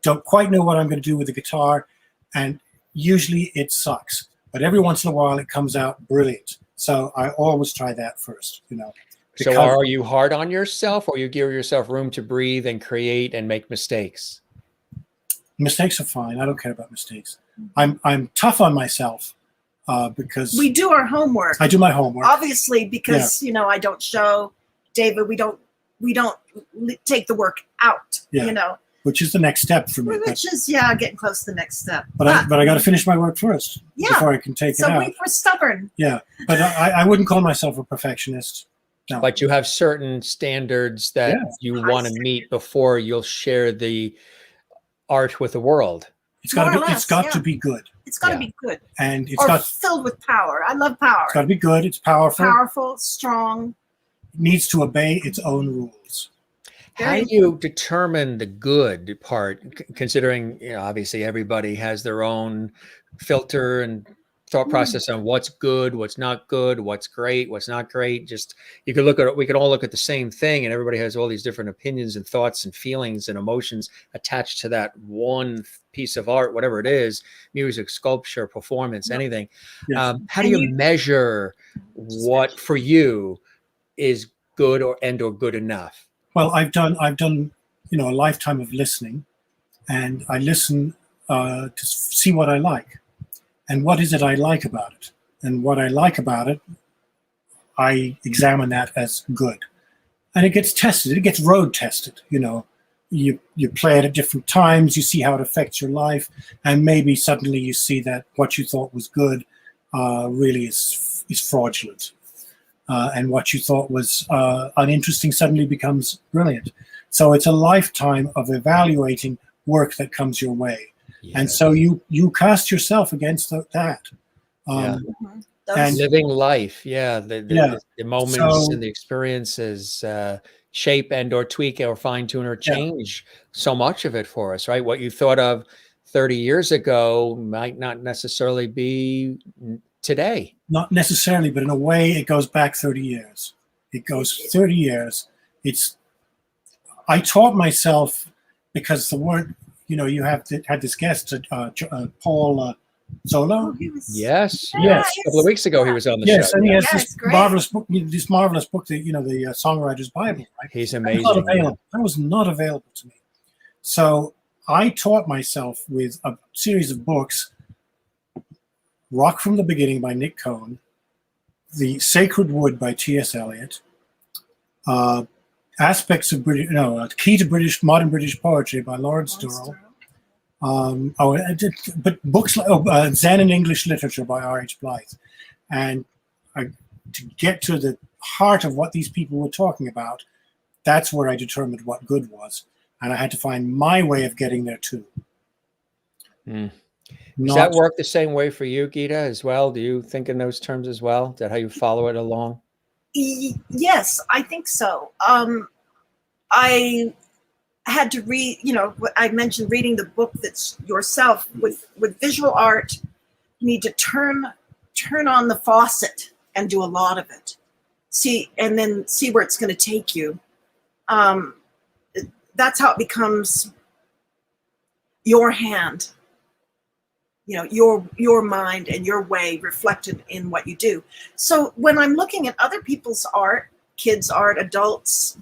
don't quite know what I'm going to do with the guitar, and usually it sucks. But every once in a while, it comes out brilliant. So I always try that first, So are you hard on yourself, or you give yourself room to breathe and create and make mistakes? Mistakes are fine. I don't care about mistakes. I'm tough on myself because we do our homework. I do my homework, obviously, because I don't show David. We don't take the work out. Which is the next step for me. Which is getting close to the next step. But I got to finish my work first before I can take it out. So we're stubborn. Yeah, but I wouldn't call myself a perfectionist. No. But you have certain standards that you want to meet before you'll share the art with the world. It's got to be good. It's got to be good. And it's filled with power. I love power. It's got to be good. It's powerful. Powerful, strong. It needs to obey its own rules. How do you determine the good part, considering obviously everybody has their own filter and thought process on what's good, what's not good, what's great, what's not great. Just you could look at it, we could all look at the same thing, and everybody has all these different opinions and thoughts and feelings and emotions attached to that one piece of art, whatever it is, music, sculpture, performance, anything. Yes. How do you measure what for you is good or good enough? Well, I've done a lifetime of listening, and I listen to see what I like. And what is it I like about it? And what I like about it, I examine that as good. And it gets tested. It gets road tested. You play it at different times. You see how it affects your life. And maybe suddenly you see that what you thought was good really is fraudulent. And what you thought was uninteresting suddenly becomes brilliant. So it's a lifetime of evaluating work that comes your way. And so you cast yourself against that. And living life, the moments and the experiences shape and or tweak or fine tune or change so much of it for us, right? What you thought of 30 years ago might not necessarily be today. Not necessarily, but in a way, it goes back 30 years. It goes 30 years. I taught myself because the word. You had this guest, Paul Zola. Yes. A couple of weeks ago, he was on the show. Yes, and he has this marvelous book, the the Songwriter's Bible. Right? He's amazing. That was not available to me. So I taught myself with a series of books: Rock from the Beginning by Nick Cohn, The Sacred Wood by T.S. Eliot, Aspects of Key to Modern British Poetry by Lawrence Durrell. But books like Zen and English Literature by R.H. Blythe. And to get to the heart of what these people were talking about, that's where I determined what good was. And I had to find my way of getting there too. Does that work the same way for you, Gita, as well? Do you think in those terms as well? Is that how you follow it along? Yes, I think so. I had to read, I mentioned reading the book that's yourself with visual art. You need to turn on the faucet and do a lot of it. And then see where it's going to take you. That's how it becomes your hand, your mind and your way reflected in what you do. So when I'm looking at other people's art, kids' art, adults,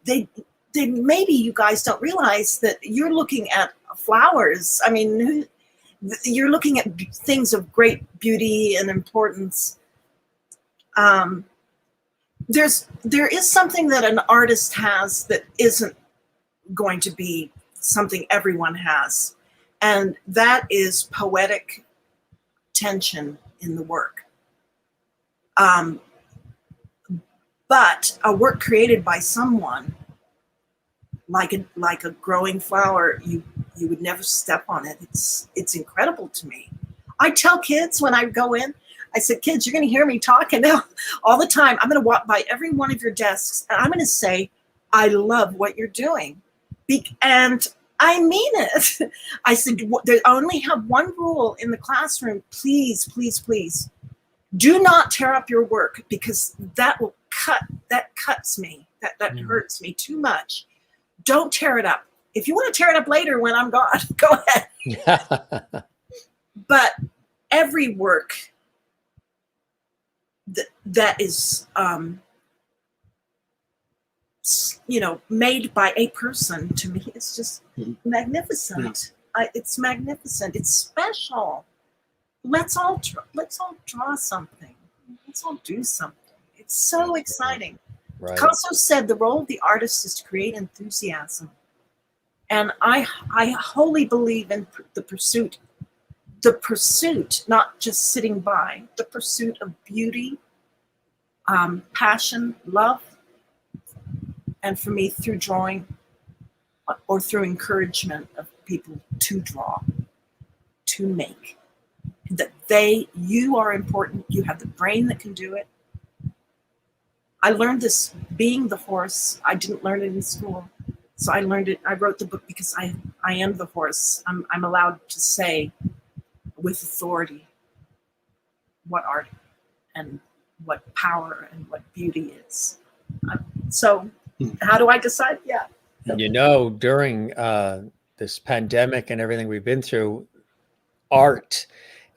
they maybe you guys don't realize that you're looking at flowers. I mean, you're looking at things of great beauty and importance. There is something that an artist has that isn't going to be something everyone has, and that is poetic tension in the work. But a work created by someone, like a growing flower, you would never step on it. It's incredible to me. I tell kids when I go in, I said, kids, you're going to hear me talking now all the time. I'm going to walk by every one of your desks and I'm going to say, I love what you're doing. And I mean it. I said, I only have one rule in the classroom. Please, please, please do not tear up your work, because that cuts me. That hurts me too much. Don't tear it up. If you want to tear it up later when I'm gone, go ahead. But every work that is, made by a person, to me, it's just magnificent. It's magnificent. It's special. Let's all draw something. Let's all do something. It's so exciting. Right. Picasso said the role of the artist is to create enthusiasm. And I wholly believe in the pursuit, not just sitting by, the pursuit of beauty, passion, love, and for me, through drawing or through encouragement of people to draw, to make, that you are important, you have the brain that can do it. I learned this being the horse. I didn't learn it in school. So I learned it, I wrote the book because I am the horse. I'm allowed to say with authority what art and what power and what beauty is. So how do I decide? Yeah. You know, during this pandemic and everything we've been through, art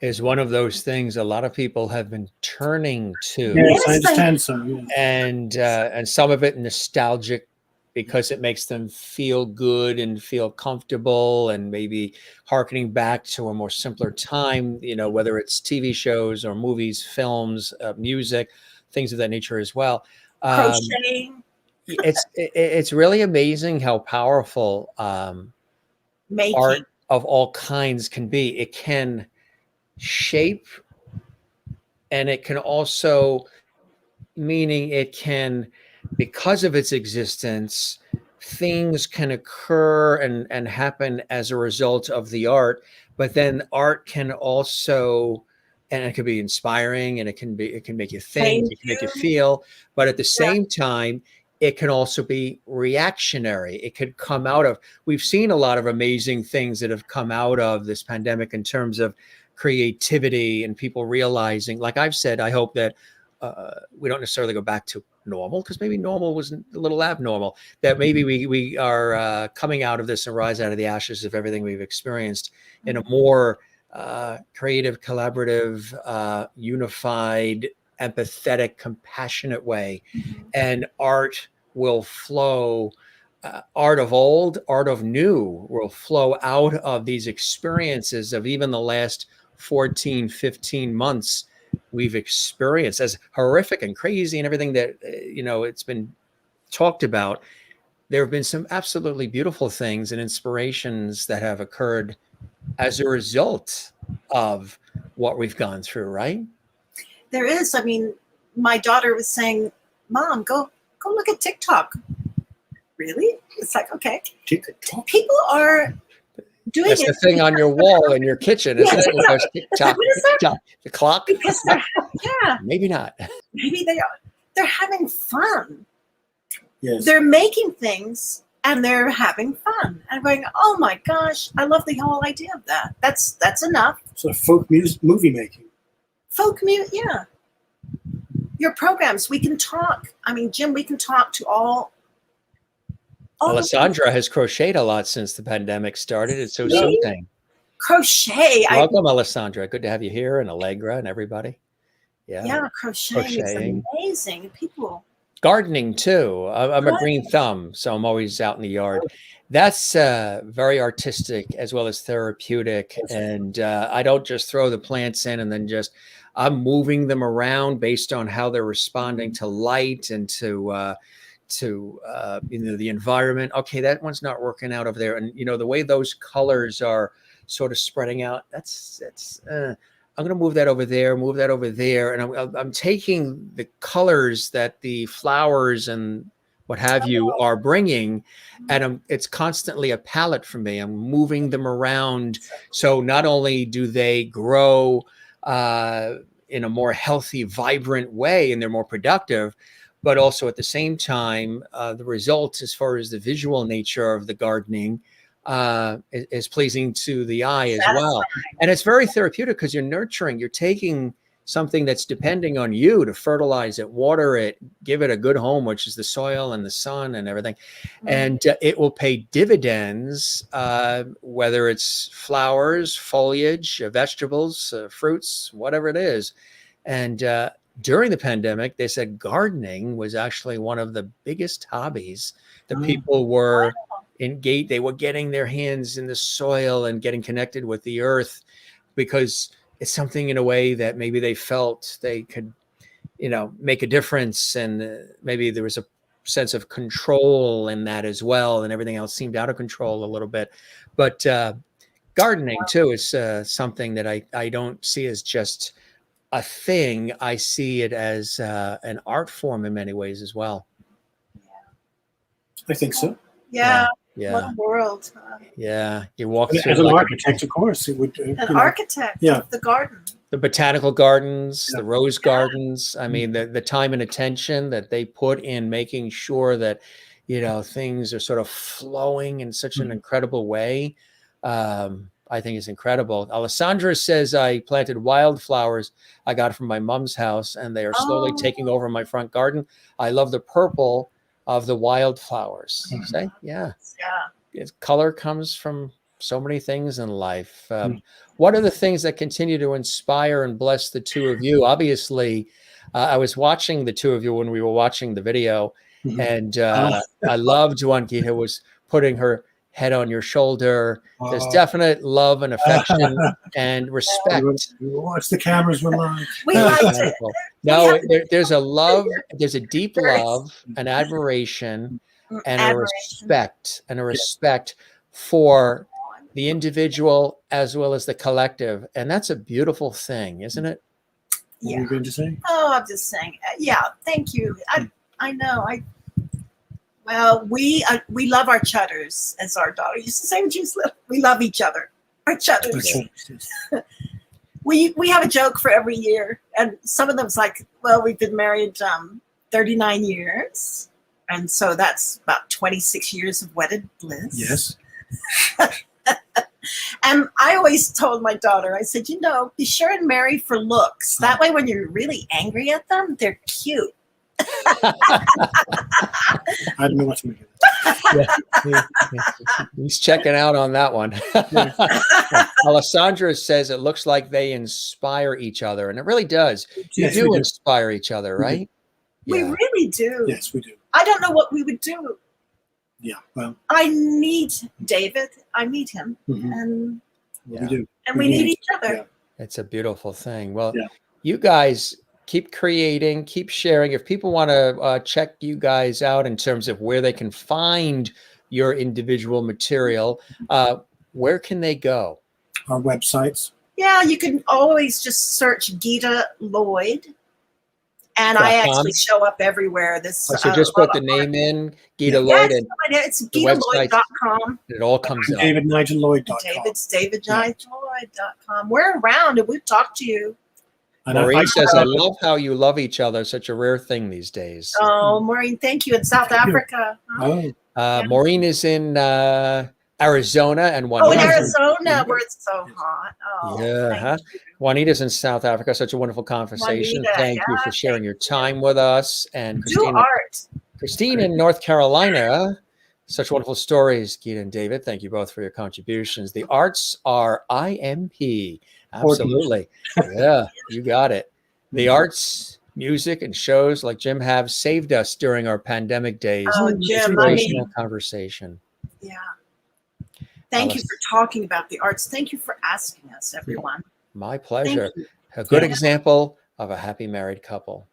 is one of those things a lot of people have been turning to. Yes, I Yes, understand so. Yeah. And some of it nostalgic because it makes them feel good and feel comfortable, and maybe harkening back to a more simpler time, you know, whether it's TV shows or movies, films, music, things of that nature as well. Crocheting, It's really amazing how powerful making. art of all kinds can be. It can shape, and it can also, meaning it can, because of its existence, things can occur and happen as a result of the art. But then art can also, and it can be inspiring, and it can make you think, Thank it can make you you. feel, but at the Yeah. same time, it can also be reactionary. It could come out of, we've seen a lot of amazing things that have come out of this pandemic in terms of creativity and people realizing, like I've said, I hope that we don't necessarily go back to normal, because maybe normal was a little abnormal, that maybe we are coming out of this and rise out of the ashes of everything we've experienced in a more creative, collaborative, unified, empathetic, compassionate way. And art will flow. Art of old, art of new will flow out of these experiences of even the last 14, 15 months we've experienced, as horrific and crazy and everything that, you know, it's been talked about. There have been some absolutely beautiful things and inspirations that have occurred as a result of what we've gone through, right? There is. I mean, my daughter was saying, "Mom, go look at TikTok." Really? It's like, okay. TikTok. People are doing That's it. the thing on your wall in your kitchen, isn't Yes, it? It goes tick tock, what is that? tick tock. The clock? Because they're, yeah, Maybe not. maybe they are. They're having fun. Yes. They're making things and they're having fun. And I'm going, oh my gosh, I love the whole idea of that. That's enough. So folk music, movie making. Folk music, yeah. Your programs, we can talk. I mean, Jim, we can talk to all Alessandra has crocheted a lot since the pandemic started. It's so Really? soothing. crochet. Welcome, Alessandra. Good to have you here, and Allegra and everybody. Yeah, crocheting is amazing. People. Gardening too. I'm a green thumb, so I'm always out in the yard. That's very artistic as well as therapeutic. And I don't just throw the plants in and then I'm moving them around based on how they're responding to light and to the environment. Okay, that one's not working out over there. And the way those colors are sort of spreading out, I'm going to move that over there, and I'm taking the colors that the flowers and what have you are bringing, and it's constantly a palette for me. I'm moving them around, so not only do they grow in a more healthy, vibrant way, and they're more productive, but also at the same time, the result, as far as the visual nature of the gardening, is pleasing to the eye as well. And it's very therapeutic because you're taking something that's depending on you to fertilize it, water it, give it a good home, which is the soil and the sun and everything. And it will pay dividends, whether it's flowers, foliage, vegetables, fruits, whatever it is. And during the pandemic, they said gardening was actually one of the biggest hobbies that people were engaged. They were getting their hands in the soil and getting connected with the earth, because it's something in a way that maybe they felt they could, make a difference. And maybe there was a sense of control in that as well. And everything else seemed out of control a little bit. But gardening too is something that I don't see as just a thing. I see it as an art form in many ways as well. I think so. Yeah. Yeah. What a world. Yeah. You walk As through an architect, of course, it would. An architect of the garden. The botanical gardens, the rose gardens. I mean, the time and attention that they put in making sure that, things are sort of flowing in such an incredible way. I think is incredible. Alessandra says, I planted wildflowers I got from my mom's house, and they are slowly taking over my front garden. I love the purple of the wildflowers. Say, yeah. Color comes from so many things in life. What are the things that continue to inspire and bless the two of you? Obviously, I was watching the two of you when we were watching the video, and I loved when GITA was putting her head on your shoulder. There's definite love and affection and respect. Watch the cameras were live. We liked it. No, there's a love, there's a deep love, an admiration, and a respect for the individual as well as the collective. And that's a beautiful thing, isn't it? What were you going to say? Oh, I'm just saying. Yeah, thank you. I know. Well, we love our chutters, as our daughter used to say when she was little. We love each other. Our chutters. We have a joke for every year, and some of them's like, well, we've been married 39 years, and so that's about 26 years of wedded bliss. Yes. And I always told my daughter, I said, be sure and marry for looks. That way, when you're really angry at them, they're cute. I don't know what to make of it. He's checking out on that one. Alessandra says it looks like they inspire each other, and it really does. You do inspire each other, right? We really do. Yes, we do. I don't know what we would do. Yeah, well, I need David. I need him, and we do. And we need each other. Yeah. It's a beautiful thing. Well, you guys keep creating, keep sharing. If people want to check you guys out in terms of where they can find your individual material, where can they go? Our websites. Yeah, you can always just search GITA LLOYD. And I actually show up everywhere. So just put the name in, GITA LLOYD. Yes, it's GITALLOYD.com. It all comes up. DavidNigelLloyd.com. DavidNigelLloyd.com. We're around and we've talked to you. Maureen says, I love how you love each other. Such a rare thing these days. Oh, Maureen, thank you. In South Africa. Maureen is in Arizona, and Juanita. Oh, in Arizona, where it's so hot. Oh, yeah. Juanita's in South Africa. Such a wonderful conversation. Thank you for sharing your time with us. And Christine in North Carolina. Such wonderful stories, GITA and David. Thank you both for your contributions. The arts are IMP. Absolutely. Yeah, you got it. The arts, music, and shows like Jim have saved us during our pandemic days. Oh, Jim, inspirational conversation. Yeah. Thank you for talking about the arts. Thank you for asking us, everyone. My pleasure. A good example of a happy married couple.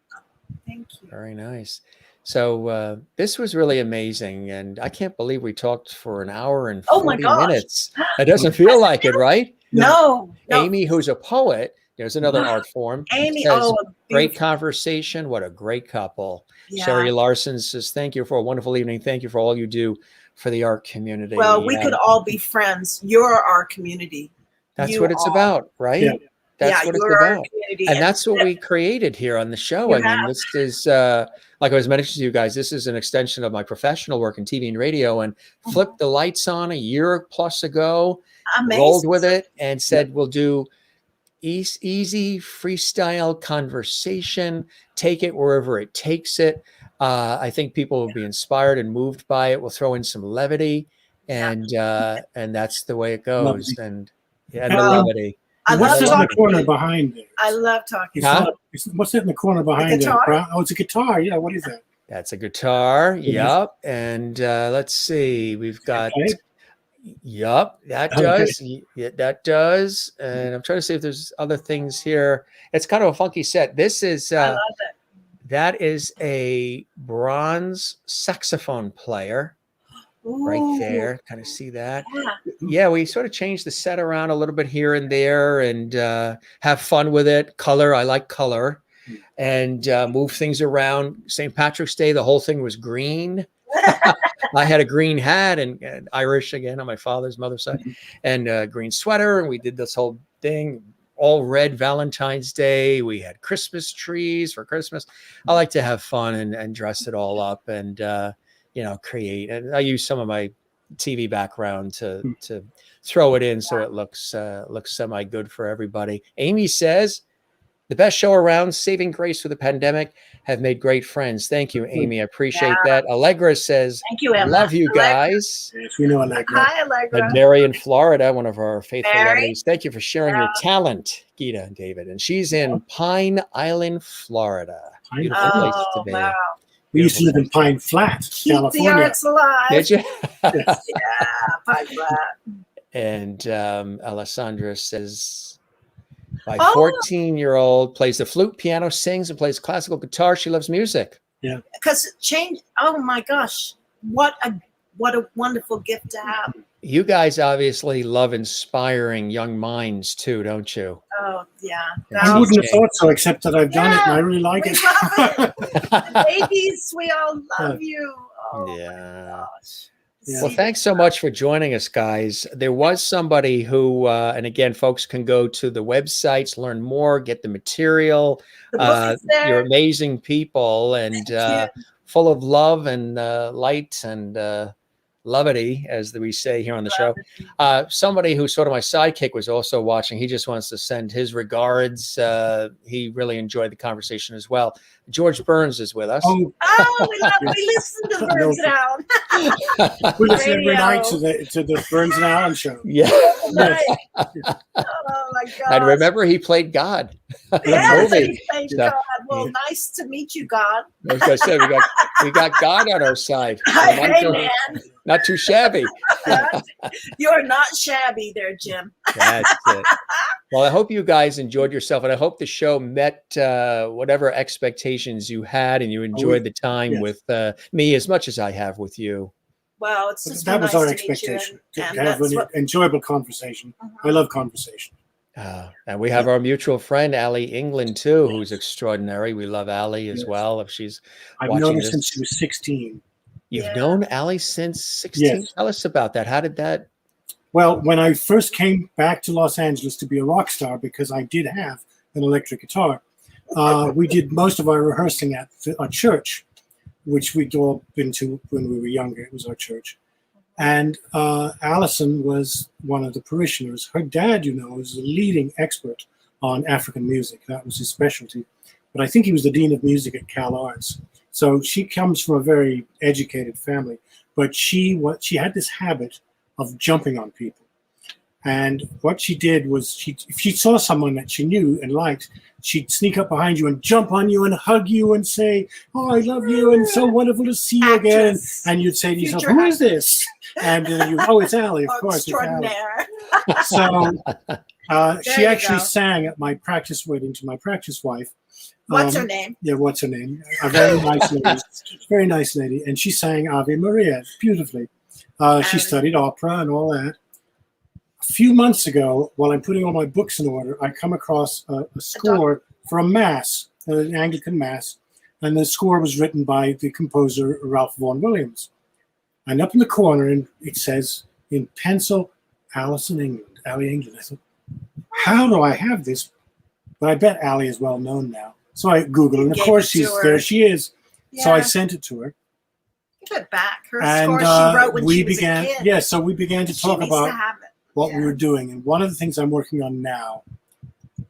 Thank you. Very nice. So this was really amazing, and I can't believe we talked for an hour and 40 minutes. It doesn't feel like it, right? No. Amy, who's a poet, there's another art form. Amy, great conversation. What a great couple. Yeah. Sherry Larson says, thank you for a wonderful evening. Thank you for all you do for the art community. Well, we could all be friends. You're our community. That's what it's about, right? Yeah. That's what it's about. And that's what we created here on the show. I mean, this is, like I was mentioning to you guys, this is an extension of my professional work in TV and radio, and flipped the lights on a year plus ago, rolled with it, and said, we'll do easy freestyle conversation, take it wherever it takes it. I think people will be inspired and moved by it. We'll throw in some levity, and that's the way it goes. And the levity. What's in the corner behind there? I love talking. What's in the corner behind there? Oh, it's a guitar. Yeah, what is that? That's a guitar. Yep. And let's see. We've got. Yep, that does. Yeah, that does. And I'm trying to see if there's other things here. It's kind of a funky set. This is. I love it. That is a bronze saxophone player. Ooh. Right there, kind of see that. Yeah, we sort of changed the set around a little bit here and there, and have fun with it. Color, I like color, and move things around. St. Patrick's Day, the whole thing was green. I had a green hat and Irish again on my father's mother's side, and a green sweater, and we did this whole thing. All red Valentine's Day. We had Christmas trees for Christmas. I like to have fun and dress it all up and create. And I use some of my TV background to throw it in so it looks semi good for everybody. Amy says, the best show around, saving grace for the pandemic, have made great friends. Thank you, Amy. I appreciate that. Allegra says, Thank you, Emma. love you Allegra. guys. Yes, we know Allegra. Hi, Allegra. And Mary in Florida, one of our faithful Mary. ladies. Thank you for sharing your talent, Gita and David. And she's in Pine Island, Florida. Beautiful place to be. Wow. We used to live in Pine Flat, Keep California. the arts alive. Did you? Yes. Yeah, Pine Flat. And Alessandra says, my Oh. 14-year-old plays the flute, piano, sings, and plays classical guitar. She loves music. Because change. Oh my gosh, what a wonderful gift to have. You guys obviously love inspiring young minds too, don't you? Oh yeah. I wouldn't have thought so, except that I've done it and I really like We it. love it. The babies, we all love you. Oh Yeah. my gosh. Yeah. Well, thanks so much for joining us, guys. There was somebody who, and again, folks can go to the websites, learn more, get the material. The book is there. You're amazing people and full of love and light and levity, as we say here on the show. Somebody who's sort of my sidekick was also watching. He just wants to send his regards. He really enjoyed the conversation as well. George Burns is with us. Oh, We listen to Burns Down. we listen every Radio. night to the Burns and Allen show. Yeah. Right. Oh my God. And remember, he played God. in the Yes, movie. thank So- God. Well, nice to meet you, God. As I said, we got God on our side. Hey, man. Not too shabby. You're not shabby there, Jim. That's it. Well, I hope you guys enjoyed yourself, and I hope the show met whatever expectations you had, and you enjoyed the time yes. with me as much as I have with you. Well, it's just That been was nice our to meet you, expectation, to and have that's an what- enjoyable conversation. I love conversation. And we have our mutual friend, Allie England, too, who's extraordinary. We love Allie as Yes. well. If she's I've watching known her this. since she was 16. You've Yeah. known Allie since 16? Yes. Tell us about that. How did that? Well, when I first came back to Los Angeles to be a rock star, because I did have an electric guitar, we did most of our rehearsing at a church, which we'd all been to when we were younger. It was our church. And Allison was one of the parishioners. Her dad, is a leading expert on African music. That was his specialty. But I think he was the dean of music at Cal Arts. So she comes from a very educated family. But she had this habit of jumping on people. And what she did was, if she saw someone that she knew and liked, she'd sneak up behind you and jump on you and hug you and say, "Oh, I love you, and so wonderful to see you again." Actress. And you'd say to yourself, Future "Who is this?" And "Oh, it's Allie, of course, it's Allie." Extraordinaire. So she you actually go. sang at my practice wedding to my practice wife. What's her name? Yeah, what's her name? A very nice lady. Very nice lady. And she sang Ave Maria beautifully. She studied opera and all that. A few months ago, while I'm putting all my books in order, I come across a score for a mass, an Anglican mass. And the score was written by the composer Ralph Vaughan Williams. And up in the corner, and it says in pencil, Allie England. I thought, how do I have this? But I bet Allie is well known now. So I Googled, and of Gave course it to her. there she is. So I Yeah. sent it to her. Give it back. Her And score she wrote when we she was began, a kid. yeah, so we began to She talk needs to about have it. what Yeah. we were doing. And one of the things I'm working on now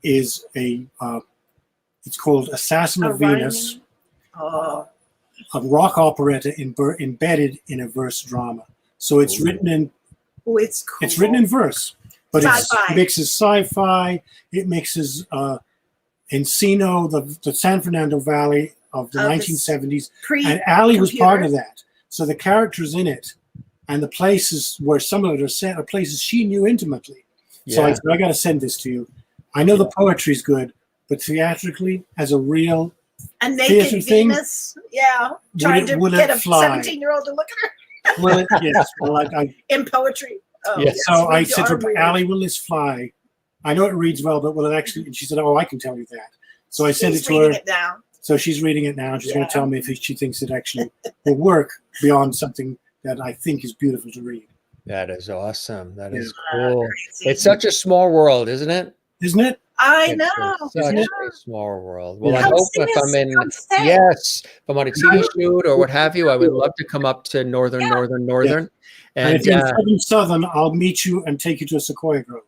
is it's called Assassin A of Venus, rhyming? a rock operetta embedded in a verse drama. So it's written in Oh, it's cool. It's written in verse, but Sci-fi. it mixes sci-fi. It mixes Encino, the San Fernando Valley of the Of the 1970s, pre and Allie was part of computer. that. So the characters in it and the places where some of it are set are places she knew intimately. So I Yeah. said, I got to send this to you. I know the poetry's good, but theatrically, as a real, And theater Naked thing, Venus. Yeah. Trying to will get it a fly? 17-year-old to look at her well, yes, well, I in poetry. Oh, Yeah. so I we said to are her, weird. Allie, will this fly? I know it reads well, but will it actually? And she said, oh, I can tell you that. So I sent it She's to her. reading it down. So she's reading it now. And she's going Yeah. to tell me if she thinks it actually will work beyond something that I think is beautiful to read. That is awesome. That is Ah, cool. crazy. It's such a small world, isn't it? isn't it? I It's know. such Yeah. a small world. Well, I Yeah. Come hope see if us. I'm in, Come stay. yes, if I'm on a TV shoot or what have you, I would love to come up to Yeah. northern. And if And, you're in southern, I'll meet you and take you to a Sequoia Grove.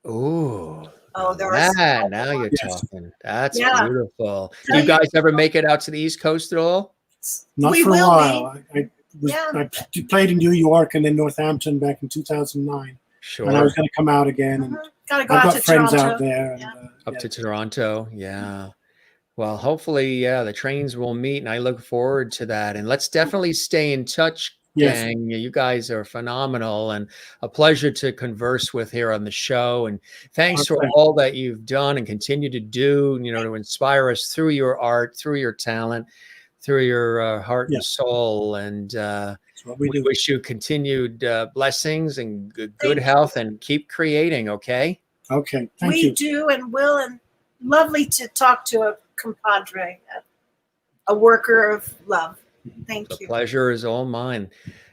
ooh, Oh, there are now you're Yes. talking. That's Yeah. beautiful. Do Tell you guys ever make it out to the East Coast at all? Not We for a will while. Yeah. I played in New York and then Northampton back in 2009, and I Sure. was going to come out again. And Gotta go I've out got to friends Toronto. out there. And, Yeah. Up yeah. to Toronto. Yeah. Well, hopefully, yeah, the trains will meet, and I look forward to that. And let's definitely stay in touch, Yes. gang. You guys are phenomenal and a pleasure to converse with here on the show. And thanks for Okay. all that you've done and continue to do, to inspire us through your art, through your talent, through your heart Yeah. and soul. And That's what we we do. wish you continued blessings and good Thank health, and keep creating, okay? Okay. Thank We you. do and will, and lovely to talk to a compadre, a worker of love. Thank The you. pleasure is all mine.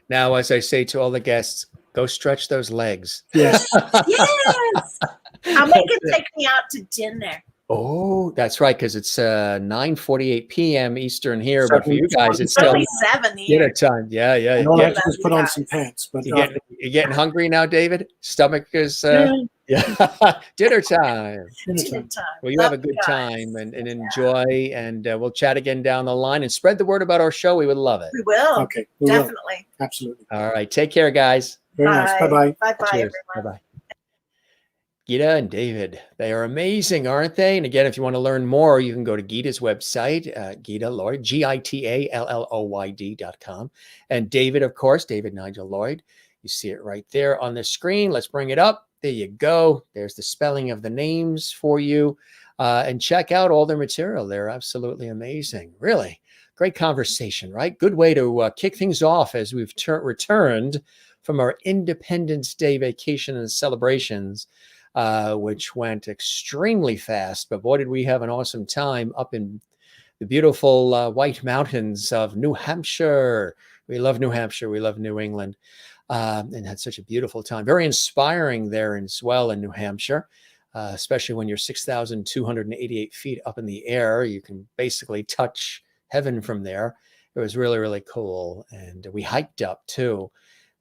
Now, as I say to all the guests, go stretch those legs. Yes. Yes. I'll make it take me out to dinner. Oh, that's right, because it's 9:48 p.m. Eastern here, but for you guys, it's It's still only 7 here. dinner time. Yeah. And all I have Yeah. to do is put on some pants. But You getting hungry now, David? Stomach is yeah, yeah. Dinner time. dinner Dinner time. time. Well, you Love have a good guys. time and enjoy, and we'll chat again down the line and spread the word about our show. We would love it. We will. Okay. We will. Definitely. Absolutely. All right, take care, guys. Very nice. Bye-bye. Bye-bye, Cheers. everyone. Bye-bye. GITA and David, they are amazing, aren't they? And again, if you want to learn more, you can go to GITA's website, GITA Lloyd, GITALLOYD.com. And David, of course, David Nigel Lloyd. You see it right there on the screen. Let's bring it up. There you go. There's the spelling of the names for you. And check out all their material. They're absolutely amazing. Really great conversation, right? Good way to kick things off as we've returned from our Independence Day vacation and celebrations, which went extremely fast. But boy, did we have an awesome time up in the beautiful White Mountains of New Hampshire. We love New Hampshire. We love New England. And had such a beautiful time. Very inspiring there as well in New Hampshire, especially when you're 6,288 feet up in the air. You can basically touch heaven from there. It was really, really cool. And we hiked up too,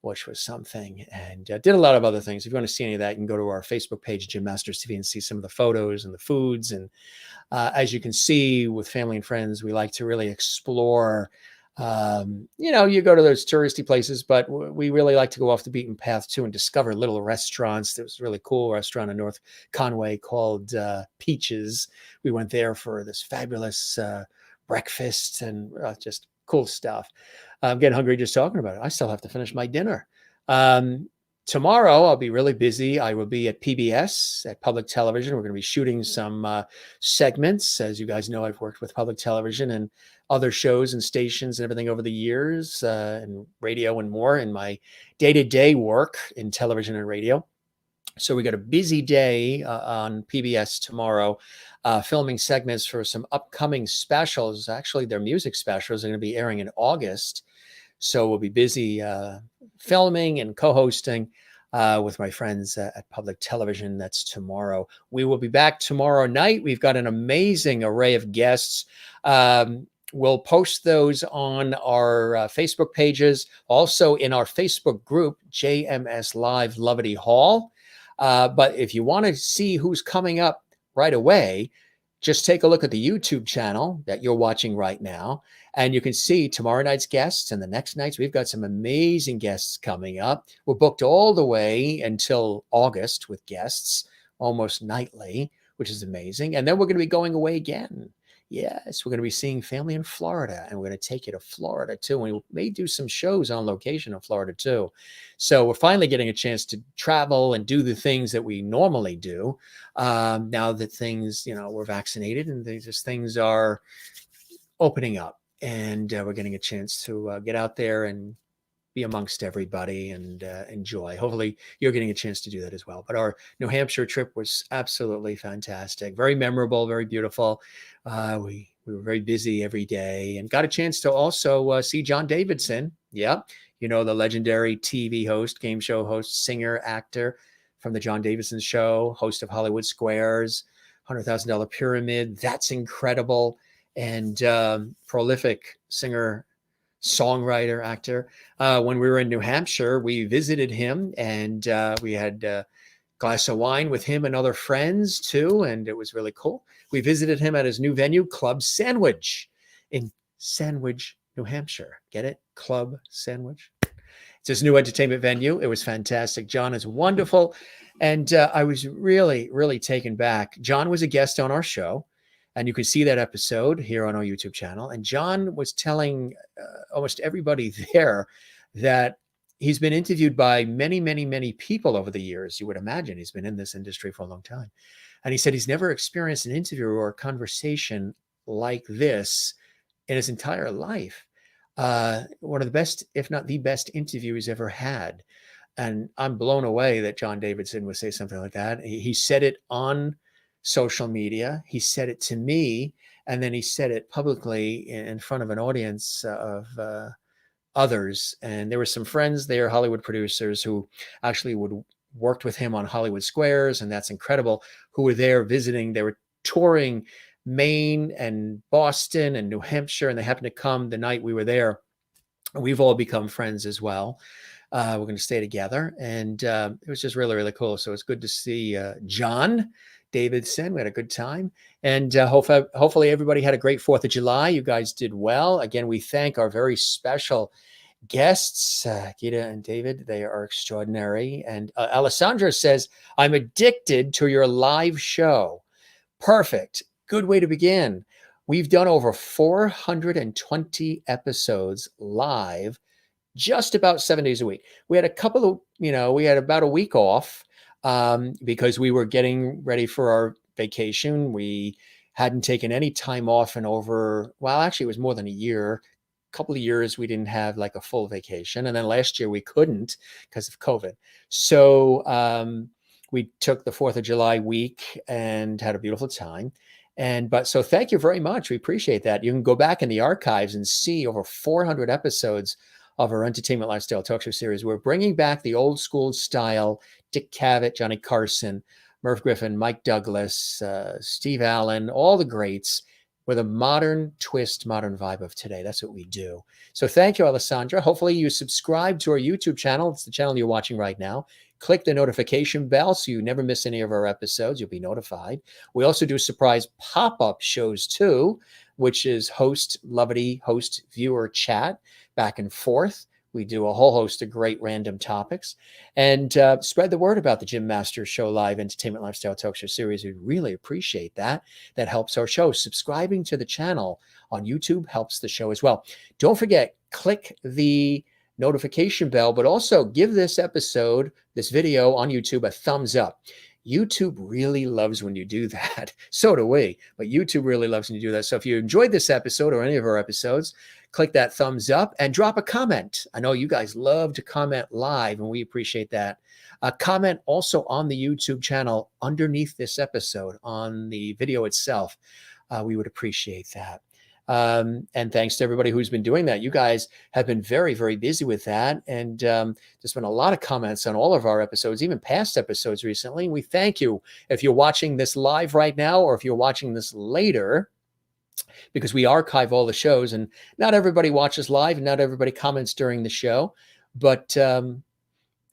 which was something, and did a lot of other things. If you want to see any of that, you can go to our Facebook page, Jim Masters TV, and see some of the photos and the foods. And as you can see, with family and friends, we like to really explore. You go to those touristy places, but we really like to go off the beaten path too and discover little restaurants. There was a really cool restaurant in North Conway called Peaches. We went there for this fabulous breakfast and just cool stuff. I'm getting hungry just talking about it. I still have to finish my dinner. Tomorrow, I'll be really busy. I will be at PBS, at public television. We're going to be shooting some segments. As you guys know, I've worked with public television and other shows and stations and everything over the years, and radio and more in my day-to-day work in television and radio. So we got a busy day on PBS tomorrow, filming segments for some upcoming specials. Actually, their music specials are going to be airing in August. So we'll be busy filming and co-hosting with my friends at public television. That's tomorrow. We will be back tomorrow night. We've got an amazing array of guests. We'll post those on our Facebook pages, also in our Facebook group, JMS Live Lovity Hall. But if you want to see who's coming up right away, just take a look at the YouTube channel that you're watching right now, and you can see tomorrow night's guests and the next nights. We've got some amazing guests coming up. We're booked all the way until August with guests almost nightly, which is amazing. And then we're going to be going away again. Yes, we're going to be seeing family in Florida, and we're going to take you to Florida too. And we may do some shows on location in Florida too. So we're finally getting a chance to travel and do the things that we normally do. Now that things, we're vaccinated and things are opening up, and we're getting a chance to get out there and be amongst everybody and enjoy. Hopefully you're getting a chance to do that as well. But our New Hampshire trip was absolutely fantastic. Very memorable, very beautiful. We were very busy every day and got a chance to also see John Davidson. Yeah. The legendary TV host, game show host, singer, actor, from the John Davidson Show, host of Hollywood Squares, $100,000 Pyramid. That's incredible. And prolific singer, songwriter, actor. When we were in New Hampshire, we visited him, and we had a glass of wine with him and other friends too, and it was really cool. We visited him at his new venue, Club Sandwich, in Sandwich, New Hampshire. Get it? Club Sandwich. It's his new entertainment venue. It was fantastic. John is wonderful. And I was really, really taken back. John was a guest on our show, and you can see that episode here on our YouTube channel. And John was telling almost everybody there that he's been interviewed by many, many, many people over the years. You would imagine he's been in this industry for a long time. And he said he's never experienced an interview or a conversation like this in his entire life. One of the best, if not the best interview he's ever had. And I'm blown away that John Davidson would say something like that. He said it on social media. He said it to me, and then he said it publicly in front of an audience of others. And there were some friends there, Hollywood producers, who actually worked with him on Hollywood Squares, and that's incredible, who were there visiting. They were touring Maine and Boston and New Hampshire, and they happened to come the night we were there. We've all become friends as well. We're going to stay together, and it was just really, really cool. So it's good to see John Davidson. We had a good time, and hopefully everybody had a great 4th of July. You guys did well. Again, we thank our very special guests, GITA and David. They are extraordinary. And Alessandra says, I'm addicted to your live show. Perfect. Good way to begin. We've done over 420 episodes live, just about 7 days a week. We had a couple of, we had about a week off because we were getting ready for our vacation. We hadn't taken any time off in over, well, actually it was more than a year. A couple of years we didn't have like a full vacation. And then last year we couldn't because of COVID. So we took the 4th of July week and had a beautiful time. So thank you very much. We appreciate that. You can go back in the archives and see over 400 episodes of our Entertainment Lifestyle Talk Show series. We're bringing back the old school style, Dick Cavett, Johnny Carson, Merv Griffin, Mike Douglas, Steve Allen, all the greats, with a modern twist, modern vibe of today. That's what we do. So thank you, Alessandra. Hopefully you subscribe to our YouTube channel. It's the channel you're watching right now. Click the notification bell so you never miss any of our episodes. You'll be notified. We also do surprise pop-up shows too, which is host viewer chat back and forth. We do a whole host of great random topics, and spread the word about the Jim Masters Show Live Entertainment Lifestyle Talk Show series. We really appreciate that. That helps our show. Subscribing to the channel on YouTube helps the show as well. Don't forget, click the notification bell, but also give this episode, this video on YouTube, a thumbs up. YouTube really loves when you do that. So do we, but YouTube really loves when you do that. So if you enjoyed this episode or any of our episodes, click that thumbs up and drop a comment. I know you guys love to comment live, and we appreciate that. Comment also on the YouTube channel underneath this episode on the video itself. We would appreciate that. And thanks to everybody who's been doing that. You guys have been very, very busy with that. And there's been a lot of comments on all of our episodes, even past episodes recently. We thank you if you're watching this live right now, or if you're watching this later, because we archive all the shows, and not everybody watches live and not everybody comments during the show. But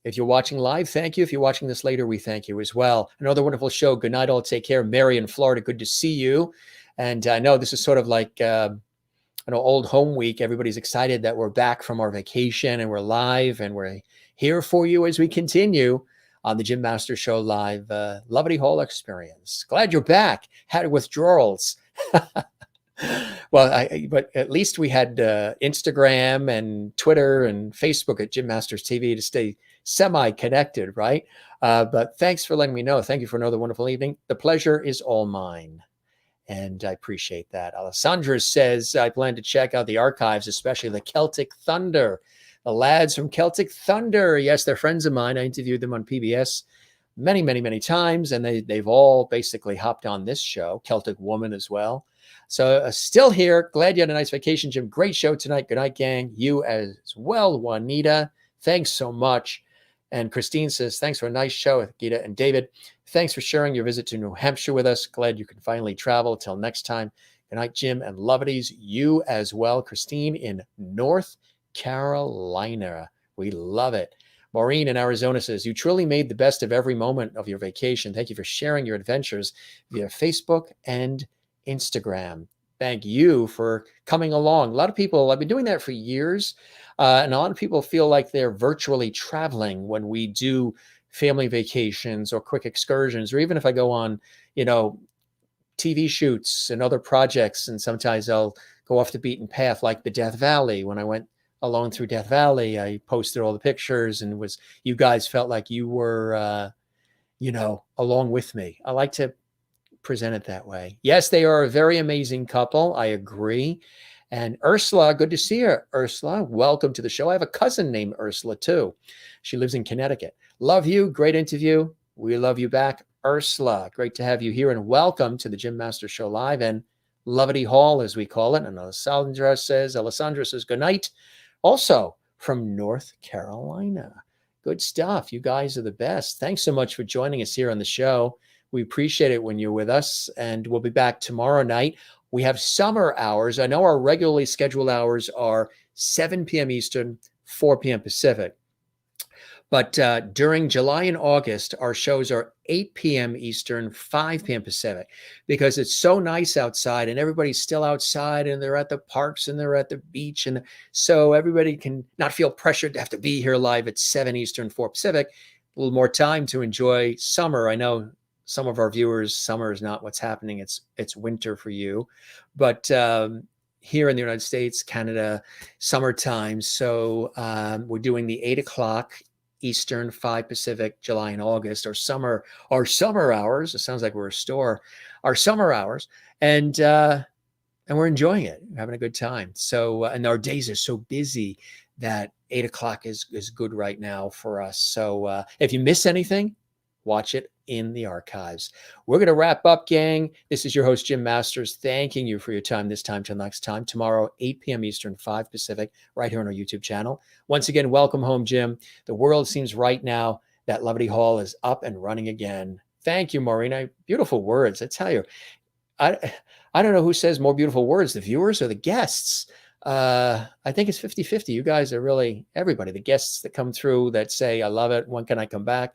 if you're watching live, thank you. If you're watching this later, we thank you as well. Another wonderful show. Good night, all. Take care. Mary in Florida, good to see you. And I know this is sort of like an old home week. Everybody's excited that we're back from our vacation and we're live, and we're here for you as we continue on the Jim Masters Show Live Lovity Hall experience. Glad you're back. Had withdrawals. Well, but at least we had Instagram and Twitter and Facebook at Jim Masters TV to stay semi-connected, right? But thanks for letting me know. Thank you for another wonderful evening. The pleasure is all mine. And I appreciate that. Alessandra says, I plan to check out the archives, especially the Celtic Thunder. The lads from Celtic Thunder. Yes, they're friends of mine. I interviewed them on PBS many, many, many times. And they've all basically hopped on this show. Celtic Woman as well. So still here. Glad you had a nice vacation, Jim. Great show tonight. Good night, gang. You as well, Juanita. Thanks so much. And Christine says, thanks for a nice show with Gita and David. Thanks for sharing your visit to New Hampshire with us. Glad you can finally travel. Till next time. Good night, Jim and Lovedies. You as well, Christine in North Carolina. We love it. Maureen in Arizona says, you truly made the best of every moment of your vacation. Thank you for sharing your adventures via Facebook and Instagram. Thank you for coming along. A lot of people, I've been doing that for years, and a lot of people feel like they're virtually traveling when we do family vacations or quick excursions, or even if I go on, TV shoots and other projects, and sometimes I'll go off the beaten path, like the Death Valley. When I went alone through Death Valley, I posted all the pictures, and you guys felt like you were, along with me. I like to present it that way. Yes, they are a very amazing couple. I agree. And Ursula, good to see you, Ursula. Welcome to the show. I have a cousin named Ursula too. She lives in Connecticut. Love you. Great interview. We love you back, Ursula. Great to have you here, and welcome to the Jim Master Show Live and Lovety Hall, as we call it. And Alessandra says good night. Also from North Carolina. Good stuff. You guys are the best. Thanks so much for joining us here on the show. We appreciate it when you're with us, and we'll be back tomorrow night. We have summer hours. I know our regularly scheduled hours are 7 p.m. Eastern, 4 p.m. Pacific. But during July and August, our shows are 8 p.m. Eastern, 5 p.m. Pacific, because it's so nice outside and everybody's still outside and they're at the parks and they're at the beach. And so everybody can not feel pressured to have to be here live at 7 Eastern, 4 Pacific. A little more time to enjoy summer. I know some of our viewers, summer is not what's happening. It's winter for you. But here in the United States, Canada, summertime. So we're doing the 8 o'clock Eastern, 5 Pacific, July and August, our summer hours. It sounds like we're a store. Our summer hours, and we're enjoying it. We're having a good time. So, and our days are so busy that 8 o'clock is good right now for us. So, if you miss anything, watch it in the archives. We're going to wrap up, gang. This is your host, Jim Masters, thanking you for your time this time till next time. Tomorrow, 8 p.m. Eastern, 5 Pacific, right here on our YouTube channel. Once again, welcome home, Jim. The world seems right now that Lovety Hall is up and running again. Thank you, Maureen. Beautiful words. I tell you, I don't know who says more beautiful words, the viewers or the guests. I think it's 50-50. You guys are really everybody. The guests that come through that say, I love it. When can I come back?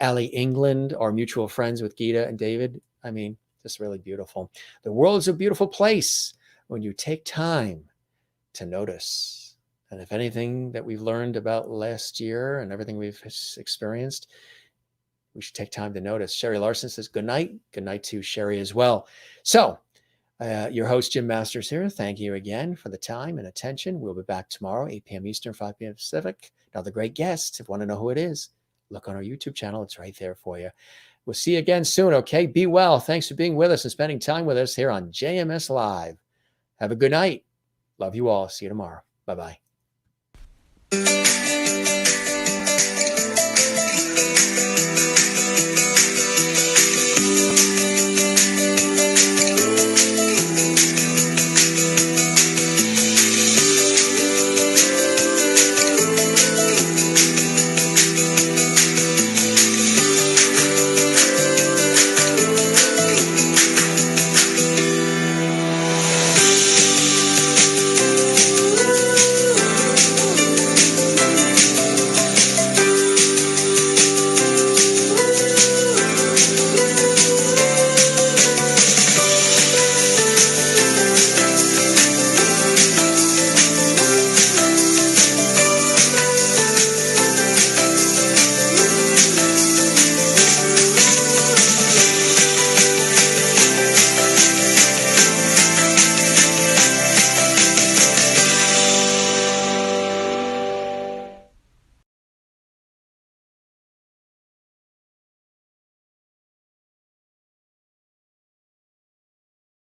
Allie England, our mutual friends with Gita and David. I mean, just really beautiful. The world is a beautiful place when you take time to notice. And if anything that we've learned about last year and everything we've experienced, we should take time to notice. Sherry Larson says, good night. Good night to Sherry as well. So your host, Jim Masters here. Thank you again for the time and attention. We'll be back tomorrow, 8 p.m. Eastern, 5 p.m. Pacific. Another great guest. If you want to know who it is, look on our YouTube channel. It's right there for you. We'll see you again soon, okay? Be well. Thanks for being with us and spending time with us here on JMS Live. Have a good night. Love you all. See you tomorrow. Bye-bye.